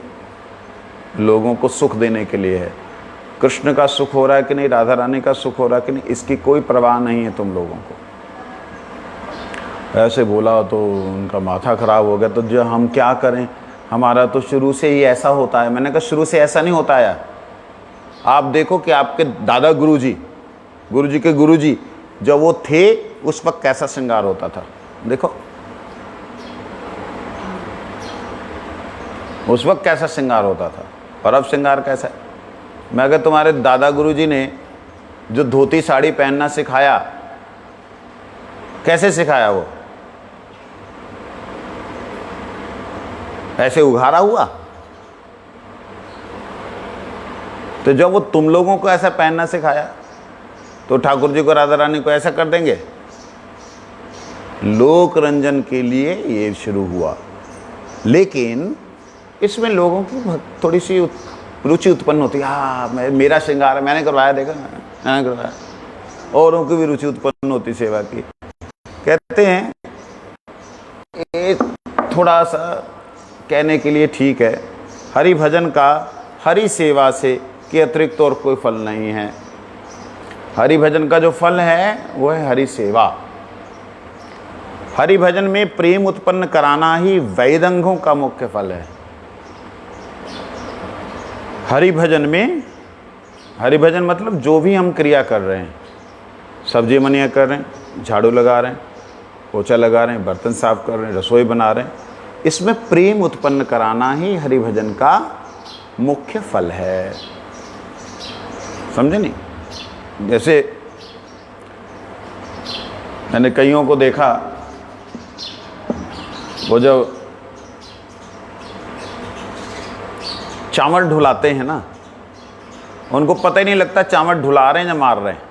लोगों को सुख देने के लिए है। कृष्ण का सुख हो रहा है कि नहीं, राधा रानी का सुख हो रहा है कि नहीं, इसकी कोई परवाह नहीं है तुम लोगों को। ऐसे बोला तो उनका माथा खराब हो गया। तो जो हम क्या करें, हमारा तो शुरू से ही ऐसा होता है। मैंने कहा शुरू से ऐसा नहीं होता है। आप देखो कि आपके दादा गुरुजी के गुरुजी जब वो थे उस वक्त कैसा श्रृंगार होता था। देखो उस वक्त कैसा श्रृंगार होता था और अब श्रृंगार कैसा है। मैं अगर तुम्हारे दादा गुरुजी ने जो धोती साड़ी पहनना सिखाया, कैसे सिखाया? वो ऐसे उघाड़ा हुआ। तो जब वो तुम लोगों को ऐसा पहनना सिखाया तो ठाकुर जी को, राधा रानी को ऐसा कर देंगे? लोक रंजन के लिए ये शुरू हुआ, लेकिन इसमें लोगों की थोड़ी सी रुचि उत्पन्न होती है। हाँ, मेरा श्रृंगार मैंने करवाया, देखा मैंने करवाया। औरों की भी रुचि उत्पन्न होती सेवा की। कहते हैं एक थोड़ा सा कहने के लिए ठीक है, हरि भजन का हरि सेवा से के अतिरिक्त और कोई फल नहीं है। हरि भजन का जो फल है वो है हरि सेवा। हरि भजन में प्रेम उत्पन्न कराना ही वेदांगों का मुख्य फल है। हरि भजन में, हरि भजन मतलब जो भी हम क्रिया कर रहे हैं, सब्जी मनिया कर रहे हैं, झाड़ू लगा रहे हैं, पोछा लगा रहे हैं, बर्तन साफ कर रहे हैं, रसोई बना रहे हैं, इसमें प्रेम उत्पन्न कराना ही हरि भजन का मुख्य फल है। समझे नहीं? जैसे मैंने कईयों को देखा, वो जब चावल ढुलाते हैं ना, उनको पता ही नहीं लगता चावल ढुला रहे हैं या मार रहे हैं,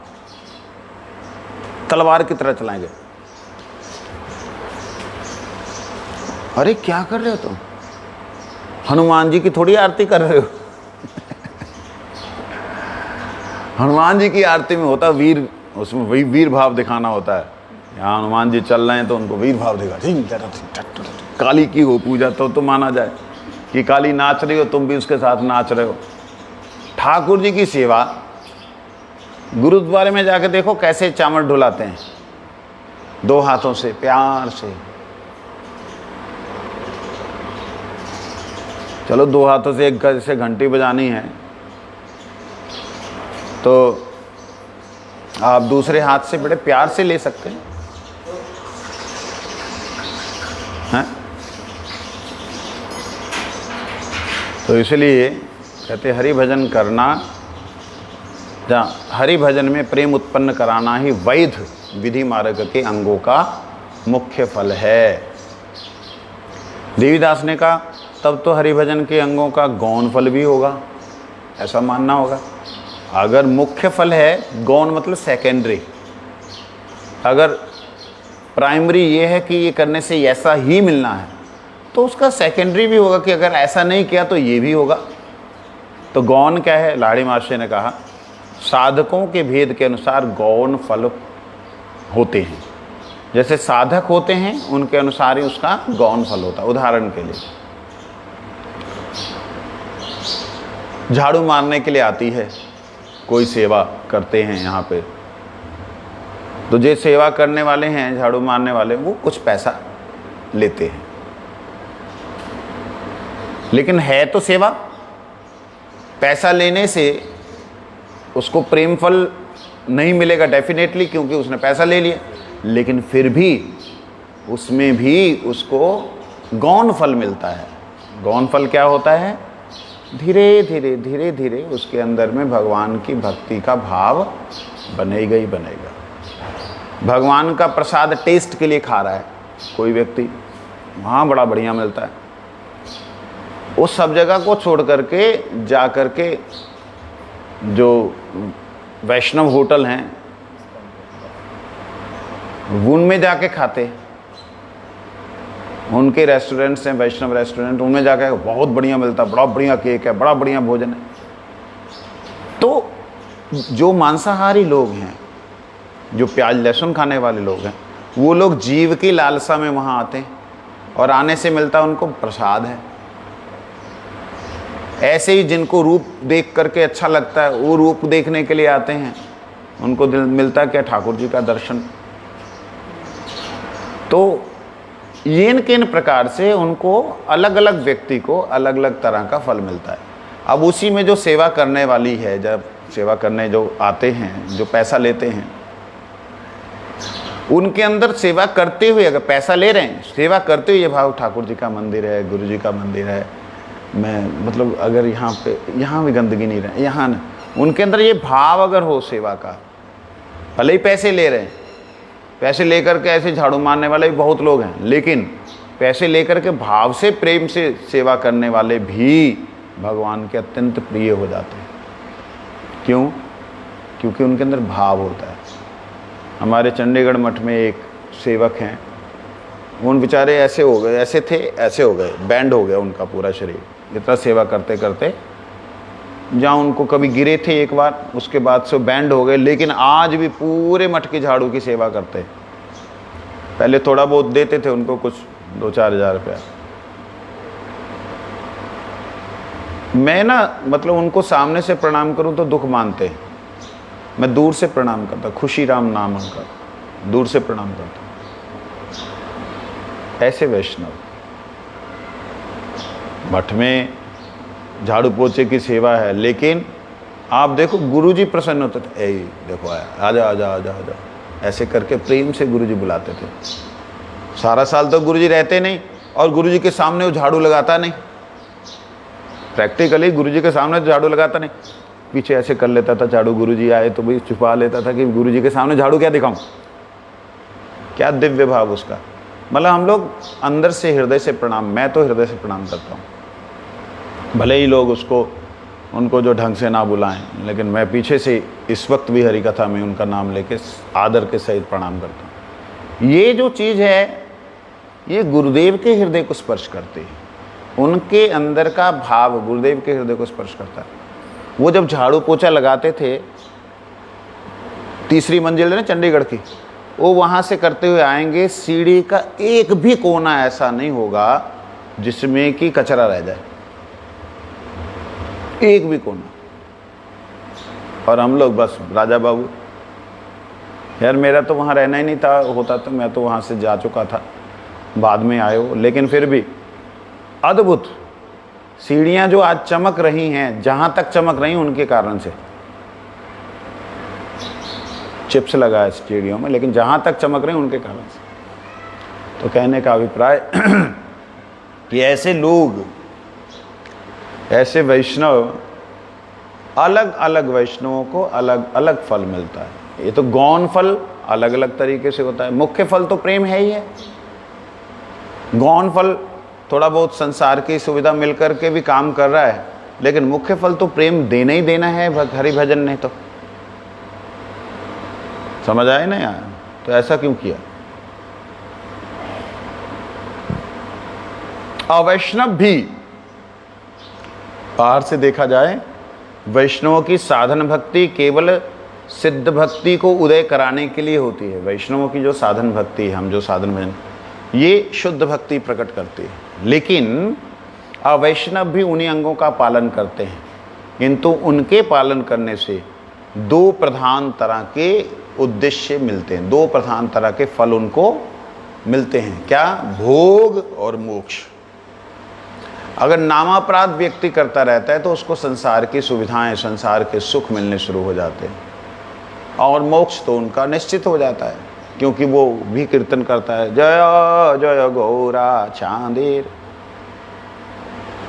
तलवार की तरह चलाएंगे। अरे क्या कर रहे हो तुम? हनुमान जी की थोड़ी आरती कर रहे हो। हनुमान जी की आरती में होता वीर, उसमें वही वीर भाव दिखाना होता है। यहाँ हनुमान जी चल रहे हैं तो उनको वीर भाव दिखा। काली की हो पूजा तो माना जाए कि काली नाच रही हो, तुम भी उसके साथ नाच रहे हो। ठाकुर जी की सेवा, गुरुद्वारे में जाके देखो कैसे चावल ढुलाते हैं, 2 हाथों से प्यार से। चलो 2 हाथों से एक जैसे घंटी बजानी है तो आप दूसरे हाथ से बड़े प्यार से ले सकते हैं। तो इसलिए कहते हरि भजन करना, जहाँ हरि भजन में प्रेम उत्पन्न कराना ही वैध विधि मार्ग के अंगों का मुख्य फल है। देवीदास ने कहा तब तो हरि भजन के अंगों का गौण फल भी होगा, ऐसा मानना होगा। अगर मुख्य फल है, गौण मतलब सेकेंडरी, अगर प्राइमरी ये है कि ये करने से ऐसा ही मिलना है, तो उसका सेकेंडरी भी होगा कि अगर ऐसा नहीं किया तो ये भी होगा। तो गौण क्या है? लाड़ी महर्षि ने कहा साधकों के भेद के अनुसार गौण फल होते हैं। जैसे साधक होते हैं उनके अनुसार ही उसका गौण फल होता है। उदाहरण के लिए झाड़ू मारने के लिए आती है, कोई सेवा करते हैं यहाँ पे, तो जो सेवा करने वाले हैं, झाड़ू मारने वाले, वो कुछ पैसा लेते हैं, लेकिन है तो सेवा। पैसा लेने से उसको प्रेम फल नहीं मिलेगा डेफिनेटली, क्योंकि उसने पैसा ले लिया, लेकिन फिर भी उसमें भी उसको गौण फल मिलता है। गौण फल क्या होता है? धीरे धीरे उसके अंदर में भगवान की भक्ति का भाव बनेगा ही बनेगा। भगवान का प्रसाद टेस्ट के लिए खा रहा है कोई व्यक्ति, वहाँ बड़ा बढ़िया मिलता है, उस सब जगह को छोड़ करके जा करके जो वैष्णव होटल हैं उनमें जाके खाते, उनके रेस्टोरेंट्स हैं, वैष्णव रेस्टोरेंट, उनमें जाके बहुत बढ़िया मिलता, बड़ा बढ़िया केक है, बड़ा बढ़िया भोजन है। तो जो मांसाहारी लोग हैं, जो प्याज लहसुन खाने वाले लोग हैं, वो लोग जीव की लालसा में वहाँ आते हैं और आने से मिलता उनको प्रसाद है। ऐसे ही जिनको रूप देख करके अच्छा लगता है, वो रूप देखने के लिए आते हैं, उनको मिलता क्या? ठाकुर जी का दर्शन। तो इन किन प्रकार से उनको अलग अलग व्यक्ति को अलग अलग तरह का फल मिलता है। अब उसी में जो सेवा करने वाली है, जब सेवा करने जो आते हैं, जो पैसा लेते हैं, उनके अंदर सेवा करते हुए, अगर पैसा ले रहे हैं, सेवा करते हुए ये भाव, ठाकुर जी का मंदिर है, गुरु जी का मंदिर है, मैं मतलब अगर यहाँ भी गंदगी नहीं रहे, यहाँ न, उनके अंदर ये भाव अगर हो सेवा का, भले ही पैसे ले रहे हैं, पैसे लेकर के ऐसे झाड़ू मारने वाले भी बहुत लोग हैं, लेकिन पैसे लेकर के भाव से, प्रेम से सेवा करने वाले भी भगवान के अत्यंत प्रिय हो जाते हैं। क्यों? क्योंकि उनके अंदर भाव होता है। हमारे चंडीगढ़ मठ में एक सेवक हैं, उन बेचारे ऐसे हो गए, ऐसे थे, ऐसे हो गए, बैंड हो गया उनका पूरा शरीर, इतना सेवा करते करते। जहाँ उनको कभी गिरे थे एक बार, उसके बाद से बैंड हो गए, लेकिन आज भी पूरे मठ की झाड़ू की सेवा करते। पहले थोड़ा बहुत देते थे उनको, कुछ 2-4 हज़ार रुपया। मैं ना मतलब उनको सामने से प्रणाम करूं तो दुख मानते हैं, मैं दूर से प्रणाम करता, खुशी राम नाम उनका, दूर से प्रणाम करता। ऐसे वैष्णव मठ में झाड़ू पोछे की सेवा है, लेकिन आप देखो गुरुजी प्रसन्न होते थे, ए देखो आया, आजा आजा आजा आजा, ऐसे करके प्रेम से गुरुजी बुलाते थे। सारा साल तो गुरुजी रहते नहीं और गुरुजी के सामने वो झाड़ू लगाता नहीं, प्रैक्टिकली गुरुजी के सामने झाड़ू लगाता नहीं, पीछे ऐसे कर लेता था झाड़ू, गुरुजी आए तो भाई छुपा लेता था कि गुरुजी के सामने झाड़ू क्या दिखाऊं। क्या दिव्य भाव उसका। मतलब हम लोग अंदर से हृदय से प्रणाम, मैं तो हृदय से प्रणाम करता हूँ, भले ही लोग उनको जो ढंग से ना बुलाएं, लेकिन मैं पीछे से इस वक्त भी हरि कथा में उनका नाम लेके आदर के सहित प्रणाम करता हूँ। ये जो चीज़ है ये गुरुदेव के हृदय को स्पर्श करती है, उनके अंदर का भाव गुरुदेव के हृदय को स्पर्श करता है। वो जब झाड़ू पोछा लगाते थे, तीसरी मंजिल है ना चंडीगढ़ की, वो वहाँ से करते हुए आएंगे, सीढ़ी का एक भी कोना ऐसा नहीं होगा जिसमें कि कचरा रह जाए, एक भी कोना। और हम लोग बस राजा बाबू, यार मेरा तो वहाँ रहना ही नहीं था, होता तो मैं तो वहाँ से जा चुका था, बाद में आए हो, लेकिन फिर भी अद्भुत सीढ़ियाँ जो आज चमक रही हैं, जहाँ तक चमक रही उनके कारण से। चिप्स लगा है सीढ़ियों में, लेकिन जहाँ तक चमक रही उनके कारण से। तो कहने का अभिप्राय कि ऐसे लोग, ऐसे वैष्णव, अलग अलग वैष्णवों को अलग अलग फल मिलता है। ये तो गौण फल अलग अलग तरीके से होता है, मुख्य फल तो प्रेम है ही है। गौण फल थोड़ा बहुत संसार की सुविधा मिलकर के भी काम कर रहा है, लेकिन मुख्य फल तो प्रेम देना ही देना है, हरि भजन नहीं तो। समझ आए ना यार? तो ऐसा क्यों किया? अवैष्णव भी बाहर से देखा जाए, वैष्णवों की साधन भक्ति केवल सिद्ध भक्ति को उदय कराने के लिए होती है। वैष्णवों की जो साधन भक्ति है, हम जो साधन भजन, ये शुद्ध भक्ति प्रकट करती है। लेकिन अवैष्णव भी उन्हीं अंगों का पालन करते हैं, किंतु उनके पालन करने से दो प्रधान तरह के उद्देश्य मिलते हैं, दो प्रधान तरह के फल उनको मिलते हैं। क्या? भोग और मोक्ष। अगर नामापराध व्यक्ति करता रहता है तो उसको संसार की सुविधाएं, संसार के सुख मिलने शुरू हो जाते हैं, और मोक्ष तो उनका निश्चित हो जाता है, क्योंकि वो भी कीर्तन करता है, जय जय गौरा चांदेर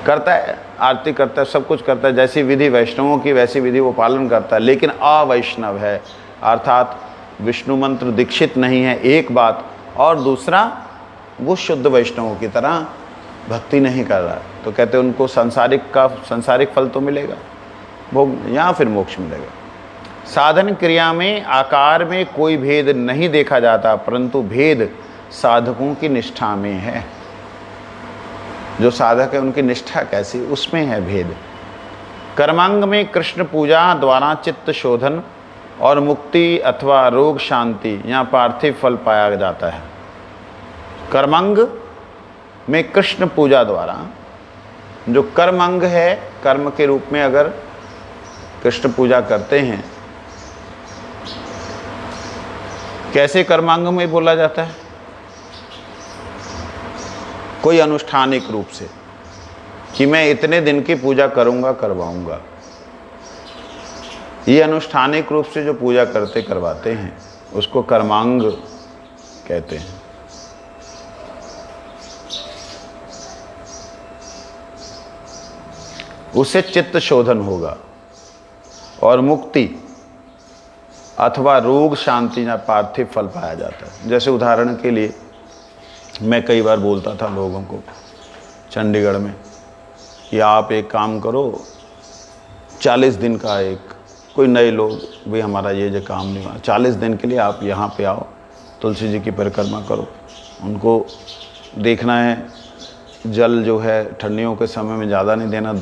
करता है, आरती करता है, सब कुछ करता है। जैसी विधि वैष्णवों की वैसी विधि वो पालन करता है। लेकिन अवैष्णव है, अर्थात विष्णु मंत्र दीक्षित नहीं है, एक बात, और दूसरा वो शुद्ध वैष्णवों की तरह भक्ति नहीं कर रहा है, तो कहते हैं उनको सांसारिक फल तो मिलेगा, भोग या फिर मोक्ष मिलेगा। साधन क्रिया में आकार में कोई भेद नहीं देखा जाता, परंतु भेद साधकों की निष्ठा में है। जो साधक है उनकी निष्ठा कैसी, उसमें है भेद। कर्मांग में कृष्ण पूजा द्वारा चित्त शोधन और मुक्ति अथवा रोग शांति या पार्थिव फल पाया जाता है। कर्मांग में कृष्ण पूजा द्वारा, जो कर्मांग है, कर्म के रूप में अगर कृष्ण पूजा करते हैं, कैसे कर्मांग में बोला जाता है? कोई अनुष्ठानिक रूप से, कि मैं इतने दिन की पूजा करूंगा, करवाऊंगा। ये अनुष्ठानिक रूप से जो पूजा करते करवाते हैं उसको कर्मांग कहते हैं। उससे चित्त शोधन होगा और मुक्ति अथवा रोग शांति या पार्थिव फल पाया जाता है। जैसे उदाहरण के लिए मैं कई बार बोलता था लोगों को चंडीगढ़ में कि आप एक काम करो, 40 दिन का, एक कोई नए लोग भी, हमारा ये जो काम नहीं हुआ, 40 दिन के लिए आप यहाँ पे आओ, तुलसी जी की परिक्रमा करो, उनको देखना है, जल जो है ठंडियों के समय में ज़्यादा नहीं देना,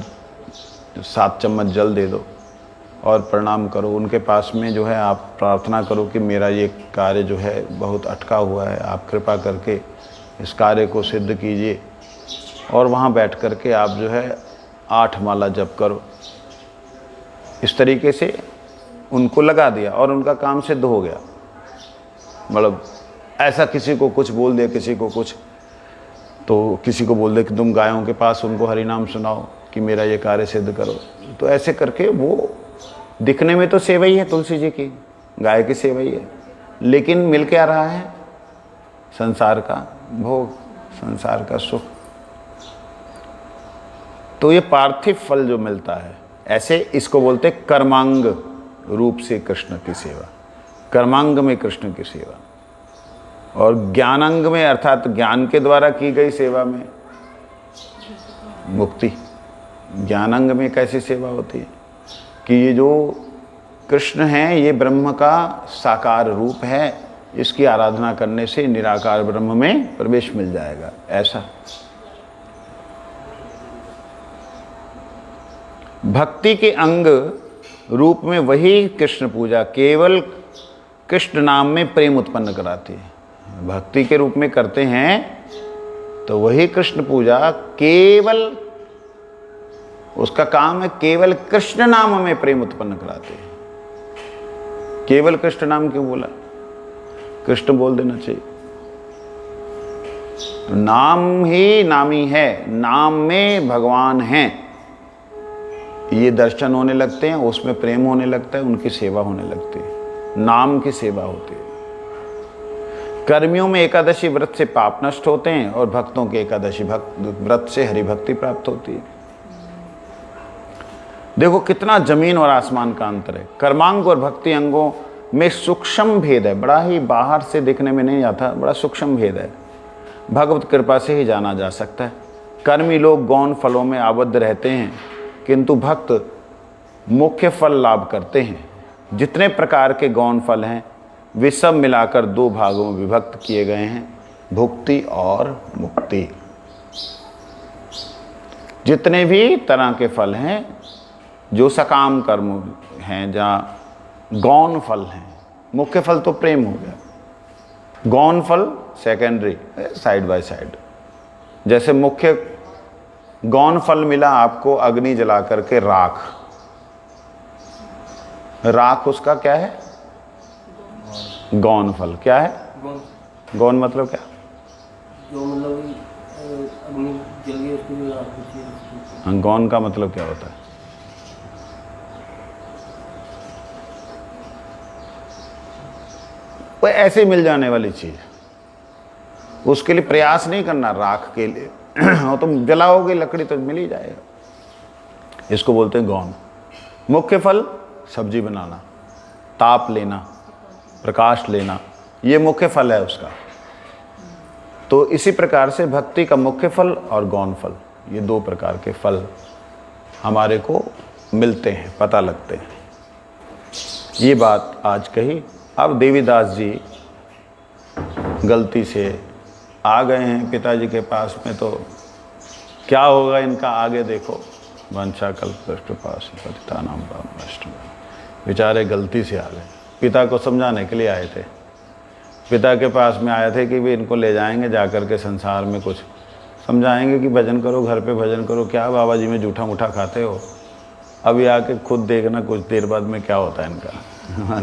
7 चम्मच जल दे दो और प्रणाम करो। उनके पास में जो है आप प्रार्थना करो कि मेरा ये कार्य जो है बहुत अटका हुआ है, आप कृपा करके इस कार्य को सिद्ध कीजिए। और वहाँ बैठ कर के आप जो है 8 माला जप करो। इस तरीके से उनको लगा दिया और उनका काम सिद्ध हो गया। मतलब ऐसा किसी को कुछ बोल दिया, किसी को कुछ, तो किसी को बोल दे कि तुम गायों के पास उनको हरि नाम सुनाओ कि मेरा ये कार्य सिद्ध करो, तो ऐसे करके वो दिखने में तो सेवा ही है तुलसी जी की, गाय की सेवा ही है, लेकिन मिल क्या रहा है? संसार का भोग, संसार का सुख। तो ये पार्थिव फल जो मिलता है, ऐसे इसको बोलते कर्मांग रूप से कृष्ण की सेवा, कर्मांग में कृष्ण की सेवा। और ज्ञानांग में अर्थात ज्ञान के द्वारा की गई सेवा में मुक्ति। ज्ञानांग में कैसी सेवा होती है कि ये जो कृष्ण है ये ब्रह्म का साकार रूप है, इसकी आराधना करने से निराकार ब्रह्म में प्रवेश मिल जाएगा, ऐसा। भक्ति के अंग रूप में वही कृष्ण पूजा केवल कृष्ण नाम में प्रेम उत्पन्न कराती है। भक्ति के रूप में करते हैं तो वही कृष्ण पूजा केवल, उसका काम है केवल कृष्ण नाम में प्रेम उत्पन्न कराते हैं। केवल कृष्ण नाम क्यों बोला? कृष्ण बोल देना चाहिए। नाम ही नामी है, नाम में भगवान हैं, ये दर्शन होने लगते हैं, उसमें प्रेम होने लगता है, उनकी सेवा होने लगती है, नाम की सेवा होती है। कर्मियों में एकादशी व्रत से पाप नष्ट होते हैं और भक्तों के एकादशी व्रत से हरि भक्ति प्राप्त होती है। देखो कितना जमीन और आसमान का अंतर है। कर्मांग और भक्ति अंगों में सूक्ष्म भेद है, बड़ा ही बाहर से देखने में नहीं आता, बड़ा सूक्ष्म भेद है, भगवत कृपा से ही जाना जा सकता है। कर्मी लोग गौण फलों में आबद्ध रहते हैं, किंतु भक्त मुख्य फल लाभ करते हैं। जितने प्रकार के गौण फल हैं वे सब मिलाकर दो भागों में विभक्त किए गए हैं, भुक्ति और मुक्ति। जितने भी तरह के फल हैं जो सकाम कर्म हैं, जहाँ गौण फल हैं, मुख्य फल तो प्रेम हो गया, गौण फल सेकेंडरी, साइड बाय साइड। जैसे मुख्य गौण फल मिला आपको अग्नि जला करके राख, राख उसका क्या है? गौण फल। क्या है गौण? मतलब क्या? जो मतलब अग्नि जल गई उसको भी राख होती है। हाँ, गौण का मतलब क्या होता है? वो ऐसे मिल जाने वाली चीज, उसके लिए प्रयास नहीं करना। राख के लिए वो तुम जलाओगे लकड़ी तो मिल ही जाएगा, इसको बोलते हैं गौण। मुख्य फल सब्जी बनाना, ताप लेना, प्रकाश लेना, ये मुख्य फल है उसका। तो इसी प्रकार से भक्ति का मुख्य फल और गौण फल, ये दो प्रकार के फल हमारे को मिलते हैं, पता लगते हैं। ये बात आज कही। अब देवीदास जी गलती से आ गए हैं पिताजी के पास में, तो क्या होगा इनका आगे देखो। वंशा कल्पतरुपास बेचारे गलती से आ गए, पिता को समझाने के लिए आए थे। पिता के पास में आए थे कि भी इनको ले जाएंगे, जाकर के संसार में कुछ समझाएंगे कि भजन करो, घर पे भजन करो। क्या बाबा जी में जूठा मूठा खाते हो? अभी आके खुद देखना कुछ देर बाद में क्या होता है इनका।